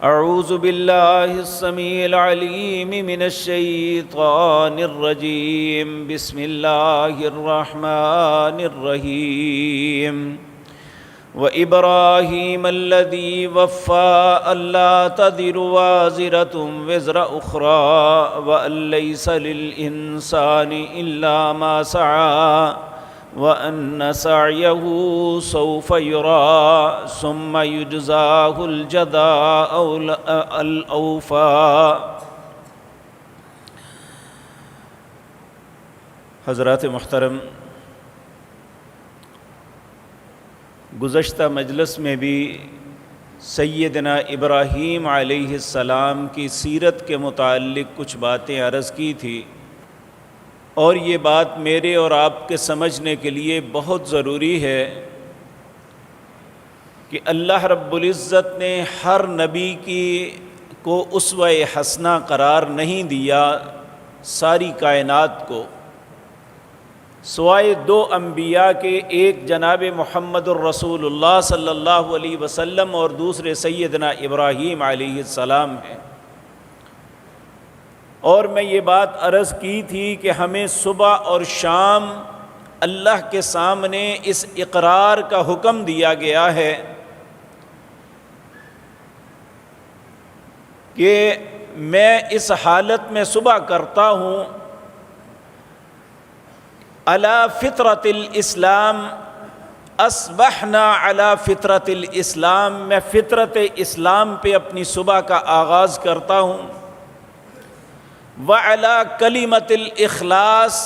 اعوذ باللہ السمیع العلیم من الشیطان الرجیم بسم اللہ الرحمن الرحیم وإبراہیم الذی وفى ألا تزر وازرة وزر أخرى وأن ليس للإنسان إلا ما سعى وأن سعيه سوف يرى ثم يجزاه الجزاء الأوفى۔ حضرات محترم، گزشتہ مجلس میں بھی سیدنا ابراہیم علیہ السلام کی سیرت کے متعلق کچھ باتیں عرض کی تھی، اور یہ بات میرے اور آپ کے سمجھنے کے لیے بہت ضروری ہے کہ اللہ رب العزت نے ہر نبی کو اسوہ حسنہ قرار نہیں دیا ساری کائنات کو، سوائے دو انبیاء کے، ایک جناب محمد الرسول اللہ صلی اللہ علیہ وسلم اور دوسرے سیدنا ابراہیم علیہ السلام ہیں۔ اور میں یہ بات عرض کی تھی کہ ہمیں صبح اور شام اللہ کے سامنے اس اقرار کا حکم دیا گیا ہے کہ میں اس حالت میں صبح کرتا ہوں علی فطرت الاسلام، اصبحنا علی فطرت الاسلام، میں فطرت اسلام پہ اپنی صبح کا آغاز کرتا ہوں، وعلی کلمۃ الاخلاص،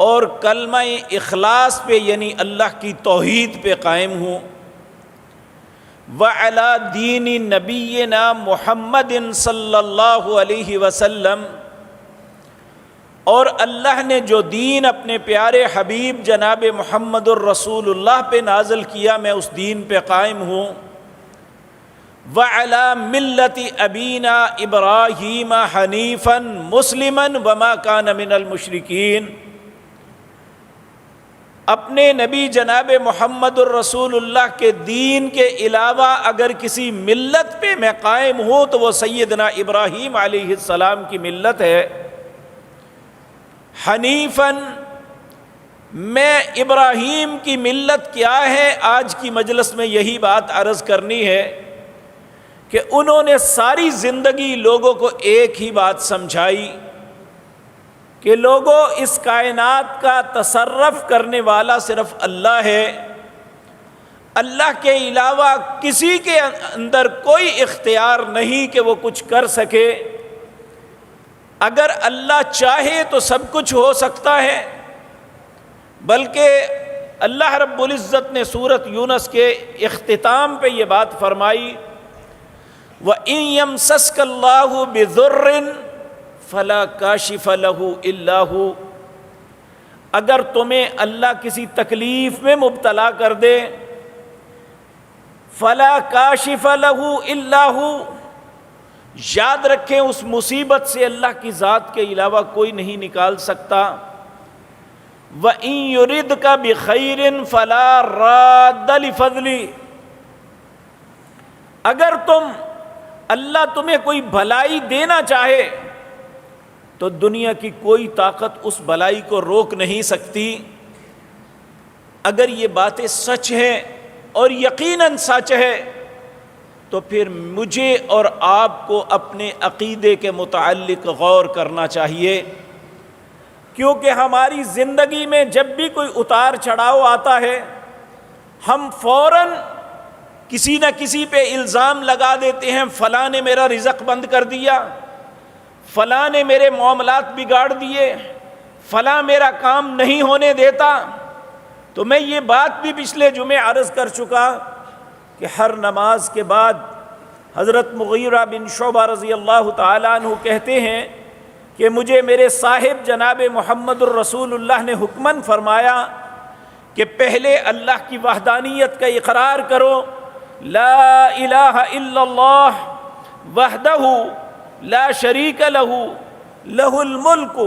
اور کلمہ اخلاص پہ یعنی اللہ کی توحید پہ قائم ہوں، وعلی دین نبینا محمد صلی اللہ علیہ وسلم، اور اللہ نے جو دین اپنے پیارے حبیب جناب محمد الرسول اللہ پہ نازل کیا میں اس دین پہ قائم ہوں، وَعَلَى مِلَّةِ أَبِينَا إِبْرَاهِيمَ حَنِيفًا مُسْلِمًا وَمَا كَانَ مِنَ الْمُشْرِكِينَ، اپنے نبی جناب محمد الرسول اللہ کے دین کے علاوہ اگر کسی ملت پہ میں قائم ہوں تو وہ سیدنا ابراہیم علیہ السلام کی ملت ہے۔ حنیفاً، میں ابراہیم کی ملت کیا ہے، آج کی مجلس میں یہی بات عرض کرنی ہے کہ انہوں نے ساری زندگی لوگوں کو ایک ہی بات سمجھائی کہ لوگوں، اس کائنات کا تصرف کرنے والا صرف اللہ ہے، اللہ کے علاوہ کسی کے اندر کوئی اختیار نہیں کہ وہ کچھ کر سکے، اگر اللہ چاہے تو سب کچھ ہو سکتا ہے، بلکہ اللہ رب العزت نے سورۃ یونس کے اختتام پہ یہ بات فرمائی، وَإِن يَمْسَسْكَ اللَّهُ بِضُرٍّ فَلَا كَاشِفَ لَهُ إِلَّا هُوَ، اگر تمہیں اللہ کسی تکلیف میں مبتلا کر دے، فَلَا كَاشِفَ لَهُ إِلَّا هُوَ، یاد رکھیں اس مصیبت سے اللہ کی ذات کے علاوہ کوئی نہیں نکال سکتا۔ وَإِن يُرِدْكَ بِخَيْرٍ فَلَا رَادَّ لِفَضْلِهِ، اگر اللہ تمہیں کوئی بھلائی دینا چاہے تو دنیا کی کوئی طاقت اس بھلائی کو روک نہیں سکتی۔ اگر یہ باتیں سچ ہیں اور یقیناً سچ ہے تو پھر مجھے اور آپ کو اپنے عقیدے کے متعلق غور کرنا چاہیے، کیونکہ ہماری زندگی میں جب بھی کوئی اتار چڑھاؤ آتا ہے ہم فوراً کسی نہ کسی پہ الزام لگا دیتے ہیں، فلاں نے میرا رزق بند کر دیا، فلاں نے میرے معاملات بگاڑ دیے، فلاں میرا کام نہیں ہونے دیتا۔ تو میں یہ بات بھی پچھلے جمعے عرض کر چکا کہ ہر نماز کے بعد حضرت مغیرہ بن شعبہ رضی اللہ تعالیٰ عنہ کہتے ہیں کہ مجھے میرے صاحب جناب محمد الرسول اللہ نے حکماً فرمایا کہ پہلے اللہ کی وحدانیت کا اقرار کرو، لا الہ الا اللہ وحدہ لا شریک لہ لہ الملک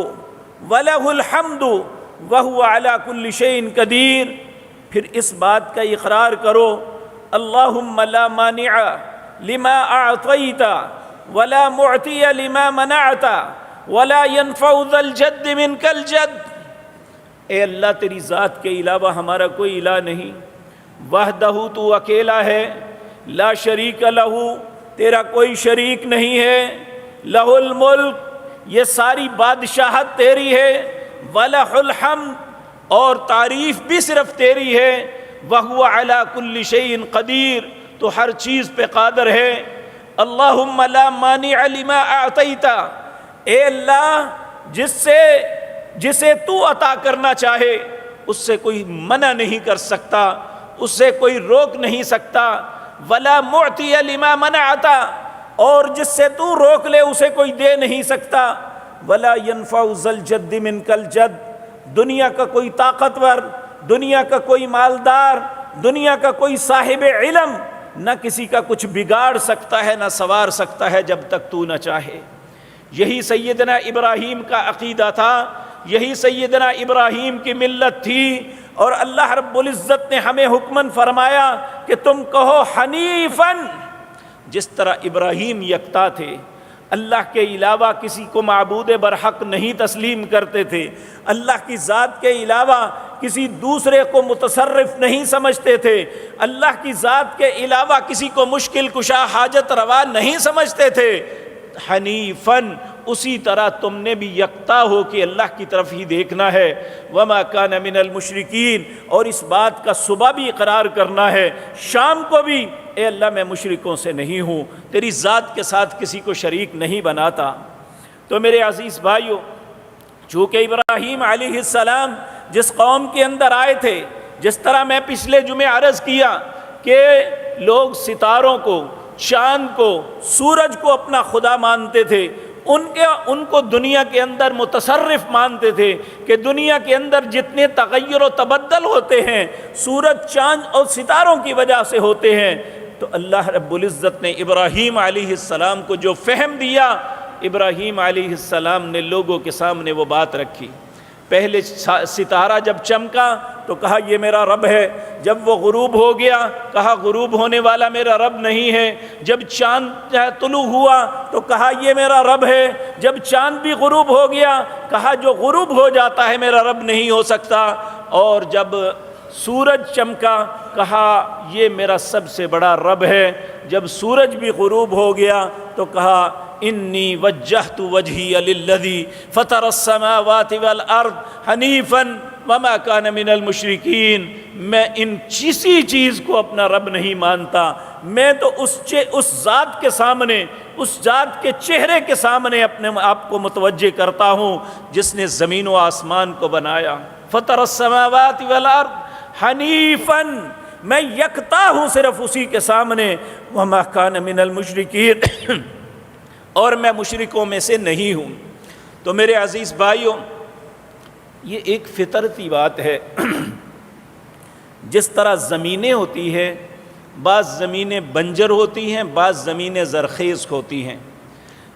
ولہ الحمد وہو علی کل شیء قدیر۔ پھر اس بات کا اقرار کرو، اللہم لا مانع لما اعطیت ولا معطی لما منعت ولا ينفع ذا الجد منک الجد۔ اے اللہ تیری ذات کے علاوہ ہمارا کوئی الہ نہیں، وحدہ تو اکیلا ہے، لا شریک لہ تیرا کوئی شریک نہیں ہے، لہ الملک یہ ساری بادشاہت تیری ہے، وَلَهُ الْحَمْدُ اور تعریف بھی صرف تیری ہے، وَهُوَ عَلَى كُلِّ شَيْءٍ قدیر تو ہر چیز پہ قادر ہے۔ اللہم لا مانع لما اعطیت، اے اللہ جسے تو عطا کرنا چاہے اس سے کوئی منع نہیں کر سکتا، اس سے کوئی روک نہیں سکتا، ولا معطی لما منعت اور جس سے تو روک لے اسے کوئی دے نہیں سکتا، ولا ينفع ذا الجد منک الجد دنیا کا کوئی طاقتور، دنیا کا کوئی مالدار، دنیا کا کوئی صاحب علم نہ کسی کا کچھ بگاڑ سکتا ہے نہ سنوار سکتا ہے جب تک تو نہ چاہے۔ یہی سیدنا ابراہیم کا عقیدہ تھا، یہی سیدنا ابراہیم کی ملت تھی، اور اللہ رب العزت نے ہمیں حکماً فرمایا کہ تم کہو حنیفاً، جس طرح ابراہیم یکتا تھے، اللہ کے علاوہ کسی کو معبود برحق نہیں تسلیم کرتے تھے، اللہ کی ذات کے علاوہ کسی دوسرے کو متصرف نہیں سمجھتے تھے، اللہ کی ذات کے علاوہ کسی کو مشکل کشا حاجت روا نہیں سمجھتے تھے، حنیفاً اسی طرح تم نے بھی یکتا ہو کہ اللہ کی طرف ہی دیکھنا ہے، وما کان من المشرکین اور اس بات کا صبح بھی اقرار کرنا ہے، شام کو بھی، اے اللہ میں مشرکوں سے نہیں ہوں، تیری ذات کے ساتھ کسی کو شریک نہیں بناتا۔ تو میرے عزیز بھائیو، چونکہ ابراہیم علیہ السلام جس قوم کے اندر آئے تھے، جس طرح میں پچھلے جمعے عرض کیا کہ لوگ ستاروں کو، چاند کو، سورج کو اپنا خدا مانتے تھے، ان کو دنیا کے اندر متصرف مانتے تھے کہ دنیا کے اندر جتنے تغیر و تبدل ہوتے ہیں سورج، چاند اور ستاروں کی وجہ سے ہوتے ہیں۔ تو اللہ رب العزت نے ابراہیم علیہ السلام کو جو فہم دیا، ابراہیم علیہ السلام نے لوگوں کے سامنے وہ بات رکھی۔ پہلے ستارہ جب چمکا تو کہا یہ میرا رب ہے، جب وہ غروب ہو گیا کہا غروب ہونے والا میرا رب نہیں ہے، جب چاند طلوع ہوا تو کہا یہ میرا رب ہے، جب چاند بھی غروب ہو گیا کہا جو غروب ہو جاتا ہے میرا رب نہیں ہو سکتا، اور جب سورج چمکا کہا یہ میرا سب سے بڑا رب ہے، جب سورج بھی غروب ہو گیا تو کہا انی وجہت وجہی للذی فطر السماوات والارض حنیفا وما کان من المشرکین، میں ان کسی چیز کو اپنا رب نہیں مانتا، میں تو اس ذات کے سامنے، اس ذات کے چہرے کے سامنے اپنے آپ کو متوجہ کرتا ہوں جس نے زمین و آسمان کو بنایا۔ فطر السماوات والارض حنیفا، میں یکتا ہوں صرف اسی کے سامنے، وما کان من المشرکین اور میں مشرکوں میں سے نہیں ہوں۔ تو میرے عزیز بھائیوں، یہ ایک فطرتی بات ہے۔ جس طرح زمینیں ہوتی ہیں، بعض زمینیں بنجر ہوتی ہیں، بعض زمینیں زرخیز ہوتی ہیں۔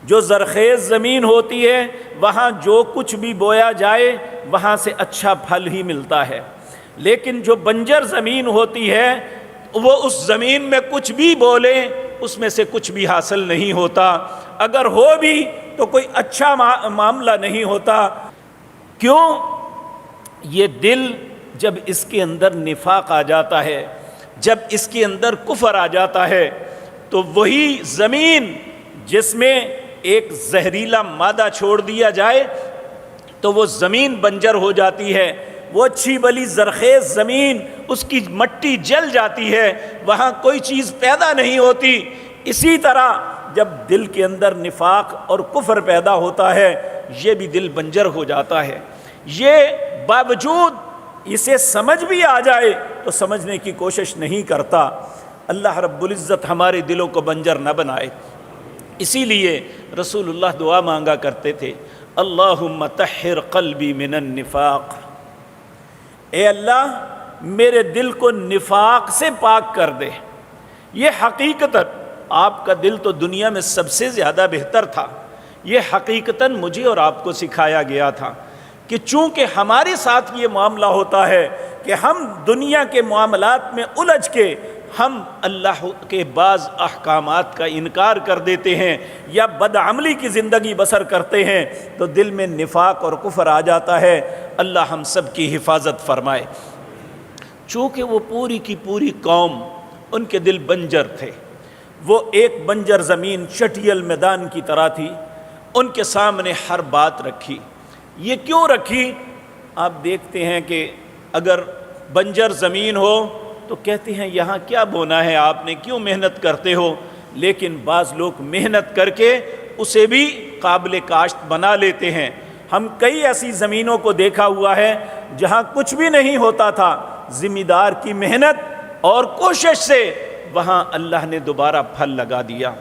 جو زرخیز زمین ہوتی ہے وہاں جو کچھ بھی بویا جائے وہاں سے اچھا پھل ہی ملتا ہے، لیکن جو بنجر زمین ہوتی ہے وہ اس زمین میں کچھ بھی بولے اس میں سے کچھ بھی حاصل نہیں ہوتا، اگر ہو بھی تو کوئی اچھا معاملہ نہیں ہوتا۔ کیوں؟ یہ دل جب اس کے اندر نفاق آ جاتا ہے، جب اس کے اندر کفر آ جاتا ہے، تو وہی زمین جس میں ایک زہریلا مادہ چھوڑ دیا جائے تو وہ زمین بنجر ہو جاتی ہے، وہ اچھی بلی زرخیز زمین اس کی مٹی جل جاتی ہے، وہاں کوئی چیز پیدا نہیں ہوتی۔ اسی طرح جب دل کے اندر نفاق اور کفر پیدا ہوتا ہے یہ بھی دل بنجر ہو جاتا ہے۔ یہ باوجود اسے سمجھ بھی آ جائے تو سمجھنے کی کوشش نہیں کرتا۔ اللہ رب العزت ہمارے دلوں کو بنجر نہ بنائے۔ اسی لیے رسول اللہ دعا مانگا کرتے تھے، اللہم طہر قلبی من النفاق، اے اللہ میرے دل کو نفاق سے پاک کر دے۔ یہ حقیقتاً آپ کا دل تو دنیا میں سب سے زیادہ بہتر تھا، یہ حقیقتاً مجھے اور آپ کو سکھایا گیا تھا کہ چونکہ ہمارے ساتھ یہ معاملہ ہوتا ہے کہ ہم دنیا کے معاملات میں الجھ کے ہم اللہ کے بعض احکامات کا انکار کر دیتے ہیں یا بدعملی کی زندگی بسر کرتے ہیں تو دل میں نفاق اور کفر آ جاتا ہے۔ اللہ ہم سب کی حفاظت فرمائے۔ چونکہ وہ پوری کی پوری قوم ان کے دل بنجر تھے، وہ ایک بنجر زمین چٹیل میدان کی طرح تھی، ان کے سامنے ہر بات رکھی۔ یہ کیوں رکھی؟ آپ دیکھتے ہیں کہ اگر بنجر زمین ہو تو کہتے ہیں یہاں کیا بونا ہے آپ نے، کیوں محنت کرتے ہو؟ لیکن بعض لوگ محنت کر کے اسے بھی قابل کاشت بنا لیتے ہیں۔ ہم کئی ایسی زمینوں کو دیکھا ہوا ہے جہاں کچھ بھی نہیں ہوتا تھا، ذمہ دار کی محنت اور کوشش سے وہاں اللہ نے دوبارہ پھل لگا دیا۔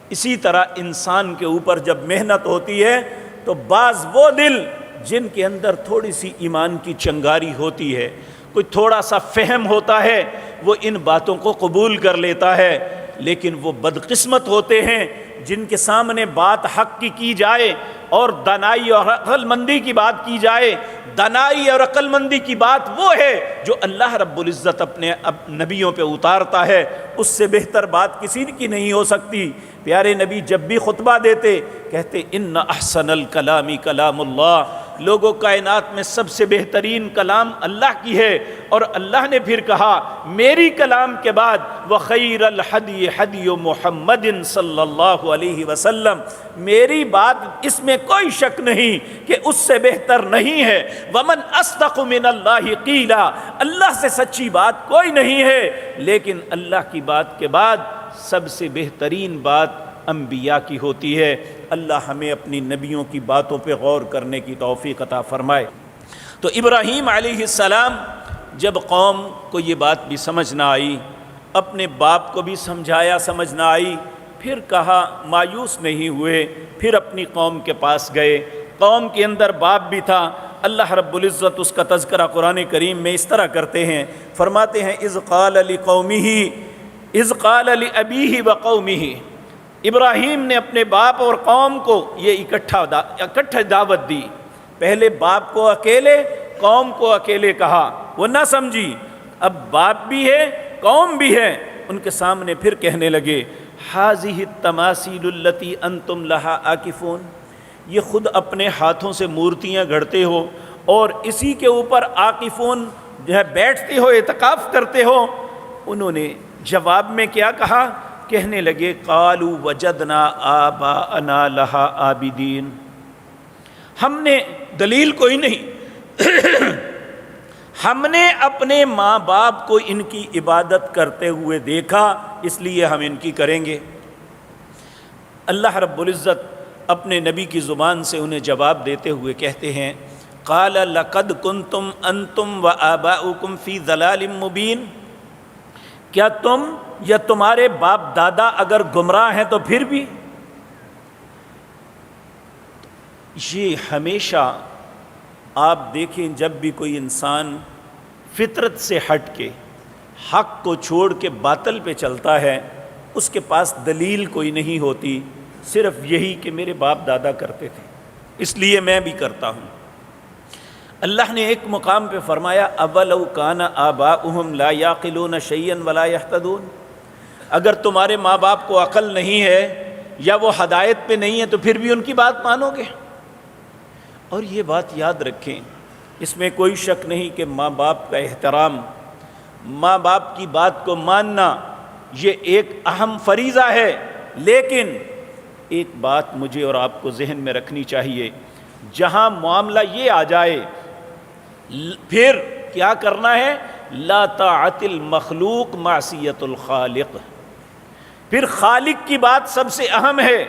اسی طرح انسان کے اوپر جب محنت ہوتی ہے تو بعض وہ دل جن کے اندر تھوڑی سی ایمان کی چنگاری ہوتی ہے، کوئی تھوڑا سا فہم ہوتا ہے، وہ ان باتوں کو قبول کر لیتا ہے، لیکن وہ بدقسمت ہوتے ہیں جن کے سامنے بات حق کی جائے اور دانائی اور عقل مندی کی بات کی جائے۔ دانائی اور عقل مندی کی بات وہ ہے جو اللہ رب العزت اپنے نبیوں پہ اتارتا ہے، اس سے بہتر بات کسی کی نہیں ہو سکتی۔ پیارے نبی جب بھی خطبہ دیتے کہتے ان احسن الکلام کلام اللہ، لوگوں کائنات میں سب سے بہترین کلام اللہ کی ہے، اور اللہ نے پھر کہا میری کلام کے بعد وخیر الحدی حدی محمد صلی اللہ علیہ وسلم، میری بات اس میں کوئی شک نہیں کہ اس سے بہتر نہیں ہے۔ ومن اصدق من اللہ قیلا، اللہ سے سچی بات کوئی نہیں ہے، لیکن اللہ کی بات کے بعد سب سے بہترین بات انبیاء کی ہوتی ہے۔ اللہ ہمیں اپنی نبیوں کی باتوں پہ غور کرنے کی توفیق عطا فرمائے۔ تو ابراہیم علیہ السلام جب قوم کو یہ بات بھی سمجھ نہ آئی، اپنے باپ کو بھی سمجھایا، سمجھ نہ آئی، پھر کہا، مایوس نہیں ہوئے، پھر اپنی قوم کے پاس گئے۔ قوم کے اندر باپ بھی تھا۔ اللہ رب العزت اس کا تذکرہ قرآن کریم میں اس طرح کرتے ہیں، فرماتے ہیں اذ قال لأبیہ وقومہ، ابراہیم نے اپنے باپ اور قوم کو یہ اکٹھا دعوت دی۔ پہلے باپ کو اکیلے، قوم کو اکیلے کہا، وہ نہ سمجھی، اب باپ بھی ہے قوم بھی ہے۔ ان کے سامنے پھر کہنے لگے ھذہ التماثیل التی انتم لہا عاکفون، یہ خود اپنے ہاتھوں سے مورتیاں گھڑتے ہو اور اسی کے اوپر عاکفون جو ہے بیٹھتے ہو، اعتکاف کرتے ہو۔ انہوں نے جواب میں کیا کہا؟ کہنے لگے قالوا وجدنا آباءنا لہا عابدین، ہم نے دلیل کوئی نہیں ہم نے اپنے ماں باپ کو ان کی عبادت کرتے ہوئے دیکھا، اس لیے ہم ان کی کریں گے۔ اللہ رب العزت اپنے نبی کی زبان سے انہیں جواب دیتے ہوئے کہتے ہیں قال لقد کنتم انتم وآباؤکم فی ضلال مبین، کیا تم یا تمہارے باپ دادا اگر گمراہ ہیں تو پھر بھی؟ یہ ہمیشہ آپ دیکھیں جب بھی کوئی انسان فطرت سے ہٹ کے حق کو چھوڑ کے باطل پہ چلتا ہے، اس کے پاس دلیل کوئی نہیں ہوتی، صرف یہی کہ میرے باپ دادا کرتے تھے اس لیے میں بھی کرتا ہوں۔ اللہ نے ایک مقام پہ فرمایا اولو کان آباؤہم لا یعقلون شیئا ولا یہتدون، اگر تمہارے ماں باپ کو عقل نہیں ہے یا وہ ہدایت پہ نہیں ہے تو پھر بھی ان کی بات مانو گے؟ اور یہ بات یاد رکھیں، اس میں کوئی شک نہیں کہ ماں باپ کا احترام، ماں باپ کی بات کو ماننا یہ ایک اہم فریضہ ہے، لیکن ایک بات مجھے اور آپ کو ذہن میں رکھنی چاہیے، جہاں معاملہ یہ آ جائے پھر کیا کرنا ہے؟ لا طاعت المخلوق معصیت الخالق، پھر خالق کی بات سب سے اہم ہے۔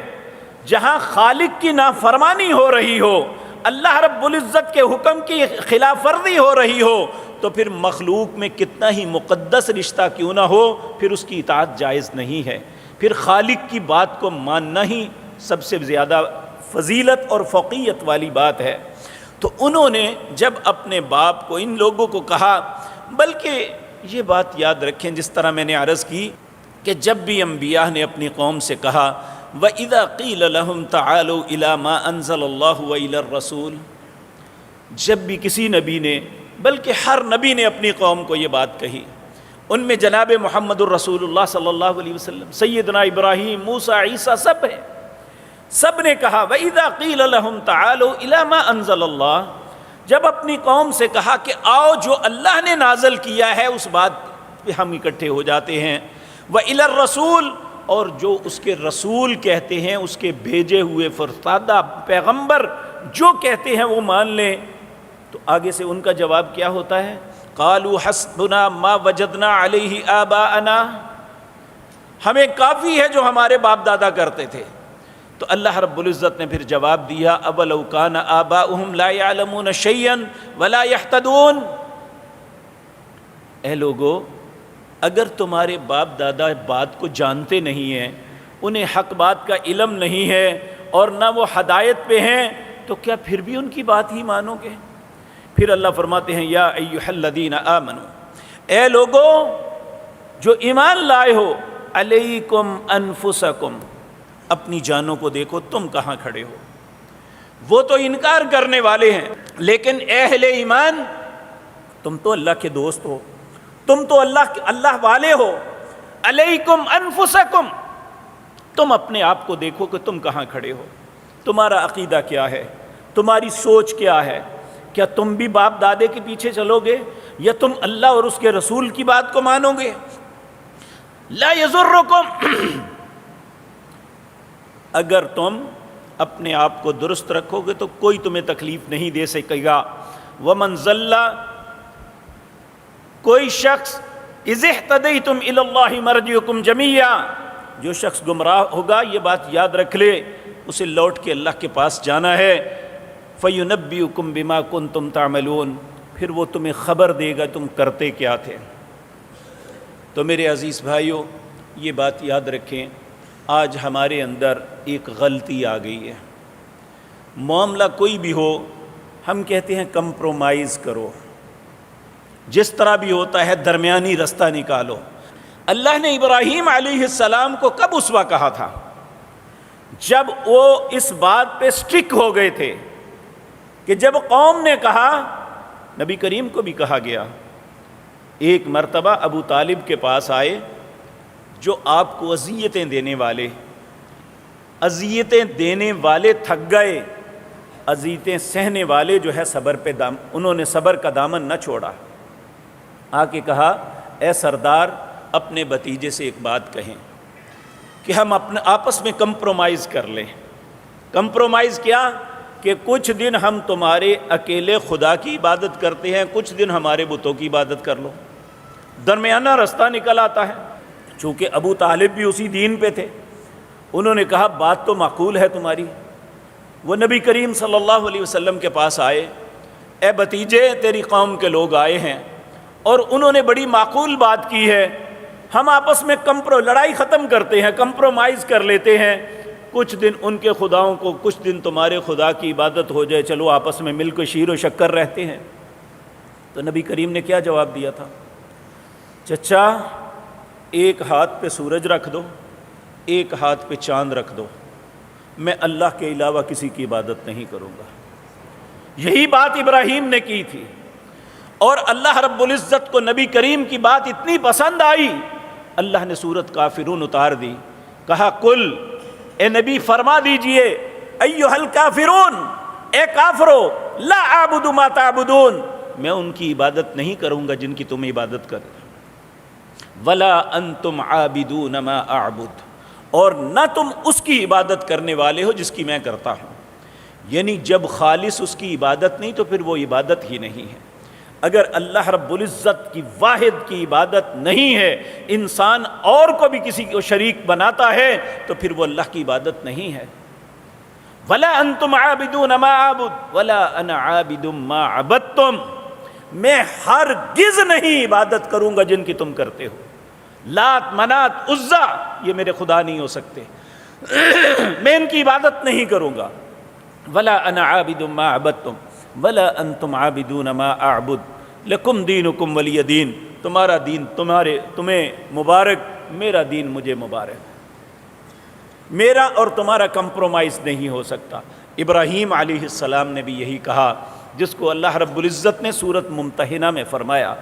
جہاں خالق کی نافرمانی ہو رہی ہو، اللہ رب العزت کے حکم کی خلاف ورزی ہو رہی ہو، تو پھر مخلوق میں کتنا ہی مقدس رشتہ کیوں نہ ہو، پھر اس کی اطاعت جائز نہیں ہے۔ پھر خالق کی بات کو ماننا ہی سب سے زیادہ فضیلت اور فوقیت والی بات ہے۔ تو انہوں نے جب اپنے باپ کو، ان لوگوں کو کہا، بلکہ یہ بات یاد رکھیں جس طرح میں نے عرض کی کہ جب بھی انبیاء نے اپنی قوم سے کہا وَإِذَا قِيلَ لَهُمْ تَعَالُوا إِلَى مَا أَنزَلَ اللَّهُ وَإِلَى الرَّسُولِ، جب بھی کسی نبی نے، بلکہ ہر نبی نے اپنی قوم کو یہ بات کہی، ان میں جناب محمد الرسول اللہ صلی اللہ علیہ وسلم، سیدنا ابراہیم، موسیٰ، عیسیٰ سب ہیں۔ سب نے کہا وَإِذَا قِيلَ لَهُمْ تَعَالُوا إِلَى مَا أَنزَلَ اللَّهُ، جب اپنی قوم سے کہا کہ آؤ جو اللہ نے نازل کیا ہے اس بات پہ ہم اکٹھے ہو جاتے ہیں، وَإِلَى الرَّسُولِ، اور جو اس کے رسول کہتے ہیں، اس کے بھیجے ہوئے فرستادہ پیغمبر جو کہتے ہیں وہ مان لیں، تو آگے سے ان کا جواب کیا ہوتا ہے؟ قالوا حسبنا ما وجدنا علیہ آباءنا، ہمیں کافی ہے جو ہمارے باپ دادا کرتے تھے۔ تو اللہ رب العزت نے پھر جواب دیا اولو کان آباؤہم لا یعلمون شیئا ولا یہتدون، اے لوگو اگر تمہارے باپ دادا بات کو جانتے نہیں ہیں، انہیں حق بات کا علم نہیں ہے اور نہ وہ ہدایت پہ ہیں، تو کیا پھر بھی ان کی بات ہی مانو گے؟ پھر اللہ فرماتے ہیں یا ایھا الذین آمنوا، اے لوگو جو ایمان لائے ہو، علیکم انفسکم، اپنی جانوں کو دیکھو تم کہاں کھڑے ہو۔ وہ تو انکار کرنے والے ہیں، لیکن اے اہل ایمان تم تو اللہ کے دوست ہو، تم تو اللہ والے ہو۔ علیکم انفسکم، تم اپنے آپ کو دیکھو کہ تم کہاں کھڑے ہو، تمہارا عقیدہ کیا ہے، تمہاری سوچ کیا ہے، کیا تم بھی باپ دادے کے پیچھے چلو گے یا تم اللہ اور اس کے رسول کی بات کو مانو گے؟ لا یضرکم، اگر تم اپنے آپ کو درست رکھو گے تو کوئی تمہیں تکلیف نہیں دے سکے گا۔ ومن ضل، کوئی شخص، اذ اہتدیتم الی اللہ مرجعکم جمیعا، جو شخص گمراہ ہوگا یہ بات یاد رکھ لے، اسے لوٹ کے اللہ کے پاس جانا ہے۔ فَيُنَبِّئُكُم بِمَا كُنتُمْ تَعْمَلُونَ، پھر وہ تمہیں خبر دے گا تم کرتے کیا تھے۔ تو میرے عزیز بھائیوں یہ بات یاد رکھیں، آج ہمارے اندر ایک غلطی آ گئی ہے، معاملہ کوئی بھی ہو ہم کہتے ہیں کمپرومائز کرو، جس طرح بھی ہوتا ہے درمیانی رستہ نکالو۔ اللہ نے ابراہیم علیہ السلام کو کب اسوہ کہا تھا؟ جب وہ اس بات پہ سٹرک ہو گئے تھے کہ جب قوم نے کہا، نبی کریم کو بھی کہا گیا، ایک مرتبہ ابو طالب کے پاس آئے جو آپ کو اذیتیں دینے والے تھک گئے، اذیتیں سہنے والے جو ہے صبر پہ انہوں نے صبر کا دامن نہ چھوڑا۔ آ کے کہا اے سردار اپنے بھتیجے سے ایک بات کہیں کہ ہم اپنے آپس میں کمپرومائز کر لیں۔ کمپرومائز کیا؟ کہ کچھ دن ہم تمہارے اکیلے خدا کی عبادت کرتے ہیں، کچھ دن ہمارے بتوں کی عبادت کر لو، درمیانہ رستہ نکل آتا ہے۔ چونکہ ابو طالب بھی اسی دین پہ تھے، انہوں نے کہا بات تو معقول ہے تمہاری۔ وہ نبی کریم صلی اللہ علیہ وسلم کے پاس آئے، اے بھتیجے تیری قوم کے لوگ آئے ہیں اور انہوں نے بڑی معقول بات کی ہے، ہم آپس میں لڑائی ختم کرتے ہیں، کمپرومائز کر لیتے ہیں، کچھ دن ان کے خداؤں کو، کچھ دن تمہارے خدا کی عبادت ہو جائے، چلو آپس میں مل کے شیر و شکر رہتے ہیں۔ تو نبی کریم نے کیا جواب دیا تھا؟ چچا ایک ہاتھ پہ سورج رکھ دو، ایک ہاتھ پہ چاند رکھ دو، میں اللہ کے علاوہ کسی کی عبادت نہیں کروں گا۔ یہی بات ابراہیم نے کی تھی، اور اللہ رب العزت کو نبی کریم کی بات اتنی پسند آئی، اللہ نے سورۃ کافرون اتار دی، کہا کل، اے نبی فرما دیجئے، ایھا الکافرون، اے کافرو، لا اعبد ما تعبدون، میں ان کی عبادت نہیں کروں گا جن کی تم عبادت کرو، ولا انتم عابدون ما اعبد، اور نہ تم اس کی عبادت کرنے والے ہو جس کی میں کرتا ہوں۔ یعنی جب خالص اس کی عبادت نہیں تو پھر وہ عبادت ہی نہیں ہے۔ اگر اللہ رب العزت کی واحد کی عبادت نہیں ہے، انسان اور کو بھی کسی کو شریک بناتا ہے تو پھر وہ اللہ کی عبادت نہیں ہے۔ ولا انتم عابدون ما اعبد ولا انا عابد ما عبدتم، میں ہرگز نہیں عبادت کروں گا جن کی تم کرتے ہو۔ لات، منات، عزا یہ میرے خدا نہیں ہو سکتے، میں ان کی عبادت نہیں کروں گا۔ ولا انا عابد ما عبدتم ولا انتم عابدون ما اعبد لکم دینکم ولی دین، تمہارا دین تمہیں مبارک، میرا دین مجھے مبارک، میرا اور تمہارا کمپرومائز نہیں ہو سکتا۔ ابراہیم علیہ السلام نے بھی یہی کہا، جس کو اللہ رب العزت نے سورۃ ممتحنہ میں فرمایا،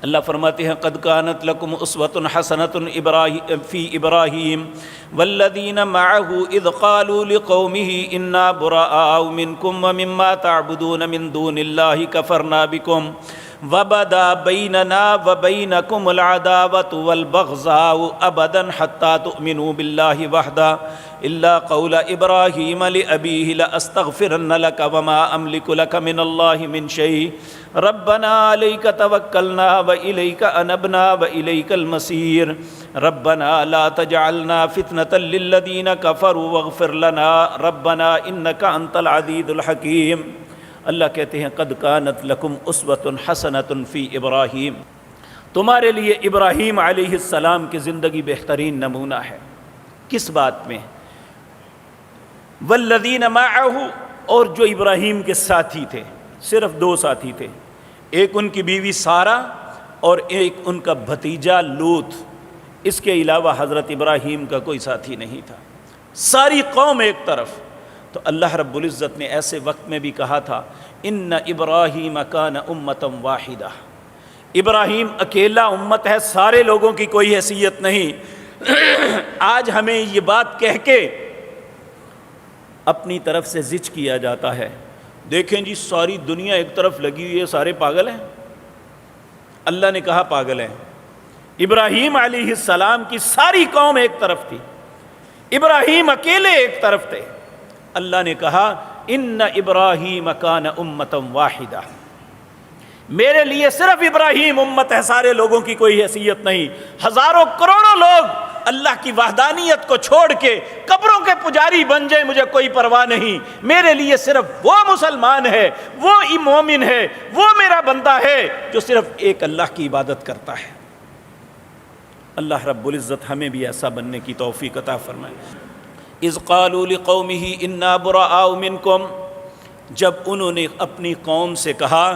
اللہ فرماتے ہیں قد کانت لکم اسوۃ حسنۃ فی ابراہیم والذین معہ اذ قالوا لقومہ انا براء منکم ومما تعبدون من دون اللہ کفرنا بکم وبدا بیننا وبینکم العداوۃ والبغضاء ابدا حتی تؤمنوا باللہ وحدہ الا قول ابراہیم لابیہ لاستغفرن لک وما املک لک من اللہ من شیء ربنا علیک توکلنا والیک انبنا والیک المصیر ربنا لا تجعلنا فتنة للذین کفروا واغفر لنا ربنا انک انت العزیز الحکیم۔ اللہ کہتے ہیں قد کانت لکم اسوۃ حسنۃ فی ابراہیم، تمہارے لیے ابراہیم علیہ السلام کی زندگی بہترین نمونہ ہے۔ کس بات میں؟ والذین معہ، اور جو ابراہیم کے ساتھی تھے، صرف دو ساتھی تھے، ایک ان کی بیوی سارہ اور ایک ان کا بھتیجا لوط، اس کے علاوہ حضرت ابراہیم کا کوئی ساتھی نہیں تھا، ساری قوم ایک طرف۔ تو اللہ رب العزت نے ایسے وقت میں بھی کہا تھا ان ابراہیم کان امۃ واحدہ، ابراہیم اکیلا امت ہے، سارے لوگوں کی کوئی حیثیت نہیں۔ آج ہمیں یہ بات کہہ کے اپنی طرف سے زج کیا جاتا ہے، دیکھیں جی ساری دنیا ایک طرف لگی ہوئی ہے، سارے پاگل ہیں۔ اللہ نے کہا پاگل ہیں؟ ابراہیم علیہ السلام کی ساری قوم ایک طرف تھی، ابراہیم اکیلے ایک طرف تھے۔ اللہ نے کہا ان ابراہیم کان امۃ واحدہ، میرے لیے صرف ابراہیم امت ہے، سارے لوگوں کی کوئی حیثیت نہیں۔ ہزاروں کروڑوں لوگ اللہ کی وحدانیت کو چھوڑ کے قبروں کے پجاری بن جائیں، مجھے کوئی پرواہ نہیں، میرے لیے صرف وہ مسلمان ہے، وہ مومن ہے، وہ میرا بندہ ہے جو صرف ایک اللہ کی عبادت کرتا ہے۔ اللہ رب العزت ہمیں بھی ایسا بننے کی توفیق عطا فرمائے۔ اذ قالوا لقومہ انا براء منکم، جب انہوں نے اپنی قوم سے کہا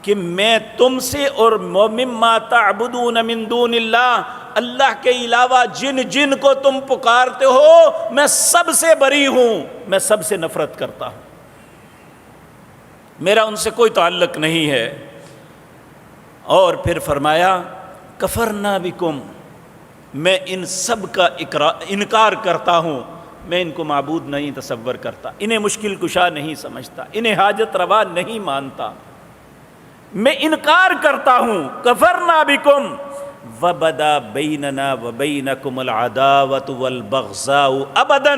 کہ میں تم سے اور مما تعبدون من دون اللہ، اللہ کے علاوہ جن جن کو تم پکارتے ہو میں سب سے بری ہوں، میں سب سے نفرت کرتا ہوں، میرا ان سے کوئی تعلق نہیں ہے۔ اور پھر فرمایا کفرنا بکم، میں ان سب کا انکار کرتا ہوں، میں ان کو معبود نہیں تصور کرتا، انہیں مشکل کشا نہیں سمجھتا، انہیں حاجت روا نہیں مانتا، میں انکار کرتا ہوں۔ کفرنا بکم وبدا بیننا وبینکم العداوۃ والبغضاء ابدا،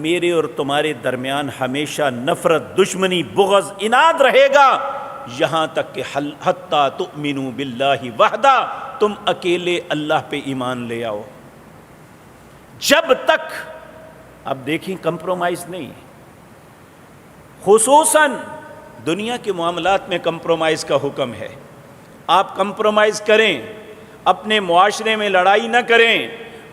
میرے اور تمہارے درمیان ہمیشہ نفرت، دشمنی، بغض، عناد رہے گا، یہاں تک کہ حتی تؤمنوا باللہ وحدہ، تم اکیلے اللہ پہ ایمان لے آؤ۔ جب تک، اب دیکھیں کمپرومائز نہیں ہے، خصوصاً دنیا کے معاملات میں کمپرومائز کا حکم ہے۔ آپ کمپرومائز کریں، اپنے معاشرے میں لڑائی نہ کریں،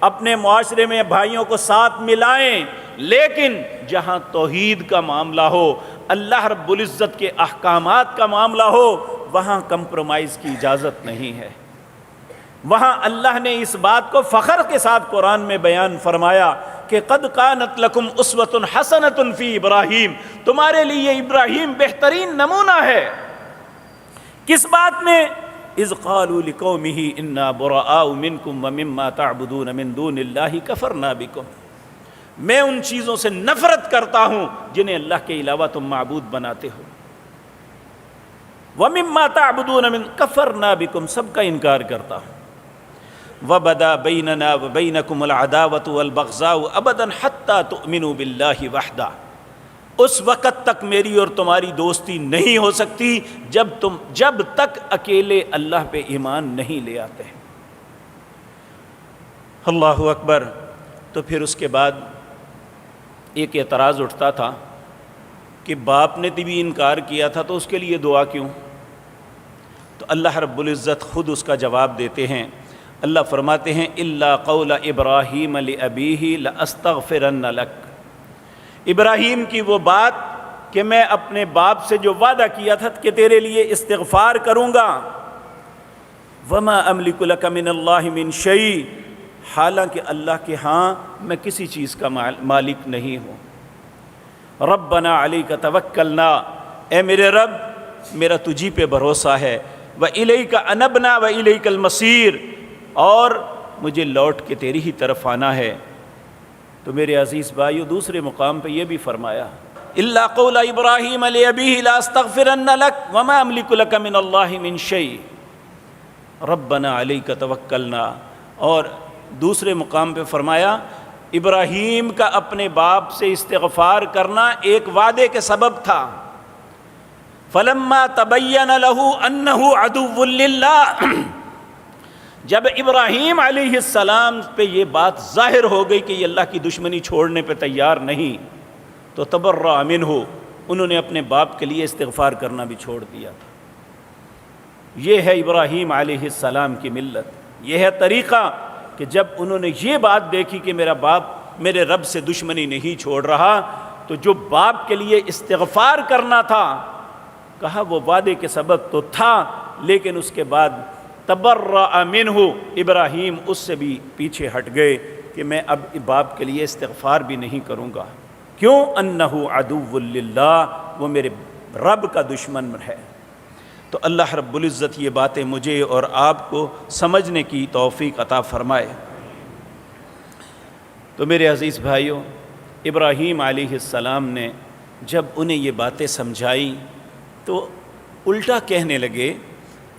اپنے معاشرے میں بھائیوں کو ساتھ ملائیں، لیکن جہاں توحید کا معاملہ ہو، اللہ رب العزت کے احکامات کا معاملہ ہو، وہاں کمپرومائز کی اجازت نہیں ہے۔ وہاں اللہ نے اس بات کو فخر کے ساتھ قرآن میں بیان فرمایا کہ قد کانت لکم اسوۃ حسنۃ فی ابراہیم، تمہارے لیے ابراہیم بہترین نمونہ ہے۔ کس بات میں؟ اذ قالوا لقومہ انا براء منکم ومما تعبدون من دون اللہ کفرنا بکم، میں ان چیزوں سے نفرت کرتا ہوں جنہیں اللہ کے علاوہ تم معبود بناتے ہو، ومما تعبدون من کفرنا بکم، سب کا انکار کرتا ہوں۔ وبدا بیننا وبینکم العداوۃ والبغضاء ابدا حتی تؤمنوا باللہ وحدہ، اس وقت تک میری اور تمہاری دوستی نہیں ہو سکتی جب تک اکیلے اللہ پہ ایمان نہیں لے آتے۔ اللہ اکبر۔ تو پھر اس کے بعد ایک اعتراض اٹھتا تھا کہ باپ نے بھی انکار کیا تھا تو اس کے لیے دعا کیوں؟ تو اللہ رب العزت خود اس کا جواب دیتے ہیں۔ اللہ فرماتے ہیں الا قول ابراہیم لابیہ لاستغفرن لک، ابراہیم کی وہ بات کہ میں اپنے باپ سے جو وعدہ کیا تھا کہ تیرے لیے استغفار کروں گا، وما املک لک من اللہ من شیء، حالانکہ اللہ کے ہاں میں کسی چیز کا مالک نہیں ہوں۔ ربنا علیک توکلنا، اے میرے رب میرا تجھی پہ بھروسہ ہے، وَإِلَيْكَ أَنَبْنَا وَإِلَيْكَ الْمَصِيرُ، اور مجھے لوٹ کے تیری ہی طرف آنا ہے۔ تو میرے عزیز بھائیو، دوسرے مقام پہ یہ بھی فرمایا إِلَّا قَوْلَ إِبْرَاهِيمَ لِأَبِيهِ لَأَسْتَغْفِرَنَّ لَكَ وَمَا أَمْلِكُ لَكَ مِنَ اللَّهِ مِنْ شَيْءٍ رَبَّنَا عَلَيْكَ تَوَكَّلْنَا۔ اور دوسرے مقام پہ فرمایا ابراہیم کا اپنے باپ سے استغفار کرنا ایک وعدے کے سبب تھا۔ فَلَمَّا تَبَيَّنَ لَهُ أَنَّهُ عَدُوٌّ لِلَّهِ، جب ابراہیم علیہ السلام پہ یہ بات ظاہر ہو گئی کہ یہ اللہ کی دشمنی چھوڑنے پہ تیار نہیں، تو تبرأ منہ، انہوں نے اپنے باپ کے لیے استغفار کرنا بھی چھوڑ دیا تھا۔ یہ ہے ابراہیم علیہ السلام کی ملت، یہ ہے طریقہ کہ جب انہوں نے یہ بات دیکھی کہ میرا باپ میرے رب سے دشمنی نہیں چھوڑ رہا، تو جو باپ کے لیے استغفار کرنا تھا، کہا وہ وعدے کے سبب تو تھا، لیکن اس کے بعد تبرأ منہ، ابراہیم اس سے بھی پیچھے ہٹ گئے کہ میں اب باپ کے لیے استغفار بھی نہیں کروں گا۔ کیوں؟ انہ عدو للہ، وہ میرے رب کا دشمن ہے۔ تو اللہ رب العزت یہ باتیں مجھے اور آپ کو سمجھنے کی توفیق عطا فرمائے۔ تو میرے عزیز بھائیوں، ابراہیم علیہ السلام نے جب انہیں یہ باتیں سمجھائی تو الٹا کہنے لگے،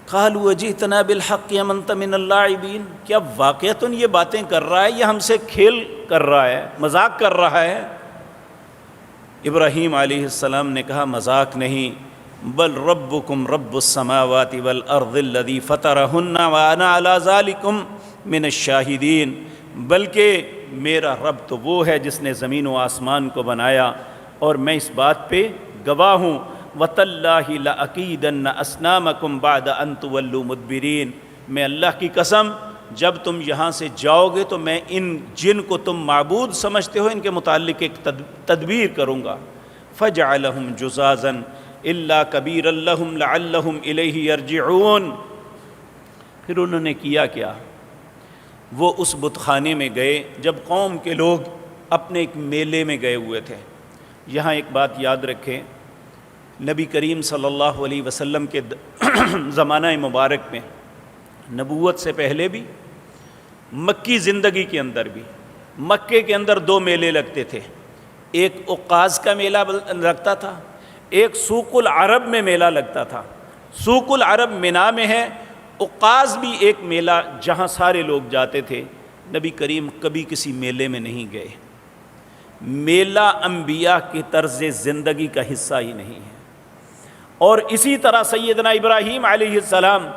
قالوا اجئتنا بالحق ام انت من اللاعبین، کیا واقعتاً یہ باتیں کر رہا ہے، یہ ہم سے کھیل کر رہا ہے، مذاق کر رہا ہے؟ ابراہیم علیہ السلام نے کہا مذاق نہیں، بل ربکم رب السماوات والارض الذی فطرہن وانا علی ذالکم من الشاہدین، بلکہ میرا رب تو وہ ہے جس نے زمین و آسمان کو بنایا اور میں اس بات پہ گواہ ہوں۔ وَتَاللَّهِ لَأَكِيدَنَّ أَصْنَامَكُمْ بَعْدَ أَن تُوَلُّوا مُدْبِرِينَ، میں اللہ کی قسم جب تم یہاں سے جاؤ گے تو میں ان جن کو تم معبود سمجھتے ہو ان کے متعلق ایک تدبیر کروں گا۔ فَجَعَلَهُمْ جُزَازًا إِلَّا كَبِيرًا لَهُمْ لَعَلَّهُمْ إِلَيْهِ يَرْجِعُونَ، پھر انہوں نے کیا کیا؟ وہ اس بت خانے میں گئے جب قوم کے لوگ اپنے ایک میلے میں گئے ہوئے تھے۔ یہاں ایک بات یاد رکھیں، نبی کریم صلی اللہ علیہ وسلم کے زمانہ مبارک میں، نبوت سے پہلے بھی، مکی زندگی کے اندر بھی، مکے کے اندر دو میلے لگتے تھے، ایک عکاظ کا میلہ لگتا تھا، ایک سوق العرب میں میلہ لگتا تھا۔ سوق العرب منا میں ہے، عکاظ بھی ایک میلہ جہاں سارے لوگ جاتے تھے۔ نبی کریم کبھی کسی میلے میں نہیں گئے، میلہ انبیاء کی طرز زندگی کا حصہ ہی نہیں ہے۔ اور اسی طرح سیدنا ابراہیم علیہ السلام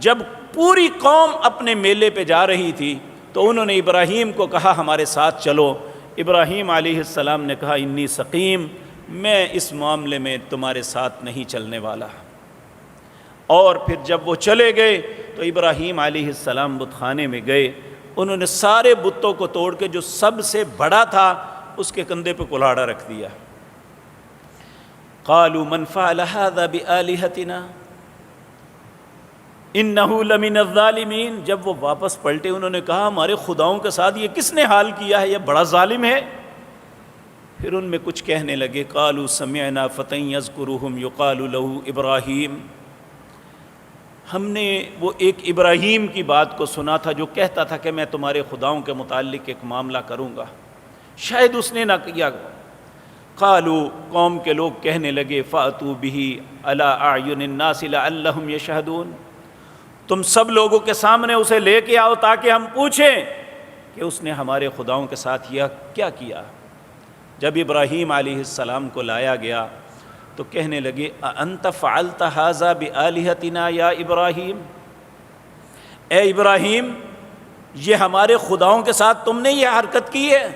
جب پوری قوم اپنے میلے پہ جا رہی تھی تو انہوں نے ابراہیم کو کہا ہمارے ساتھ چلو۔ ابراہیم علیہ السلام نے کہا انی سقیم، میں اس معاملے میں تمہارے ساتھ نہیں چلنے والا۔ اور پھر جب وہ چلے گئے تو ابراہیم علیہ السلام بت خانے میں گئے، انہوں نے سارے بتوں کو توڑ کے جو سب سے بڑا تھا اس کے کندھے پہ کلاڑا رکھ دیا۔ قالوا من فعل هذا بآلهتنا انه لمن الظالمین، جب وہ واپس پلٹے انہوں نے کہا ہمارے خداؤں کے ساتھ یہ کس نے حال کیا ہے، یہ بڑا ظالم ہے۔ پھر ان میں کچھ کہنے لگے قالوا سمعنا فتى يذكرهم يقال له ابراہیم، ہم نے وہ ایک ابراہیم کی بات کو سنا تھا جو کہتا تھا کہ میں تمہارے خداؤں کے متعلق ایک معاملہ کروں گا، شاید اس نے نہ کیا۔ قالوا، قوم کے لوگ کہنے لگے فاتوا به علی اعین الناس لعلهم یشهدون، تم سب لوگوں کے سامنے اسے لے کے آؤ تاکہ ہم پوچھیں کہ اس نے ہمارے خداؤں کے ساتھ یہ کیا کیا۔ جب ابراہیم علیہ السلام کو لایا گیا تو کہنے لگے اانت فعلت هذا بآلهتنا یا ابراہیم، اے ابراہیم یہ ہمارے خداؤں کے ساتھ تم نے یہ حرکت کی ہے؟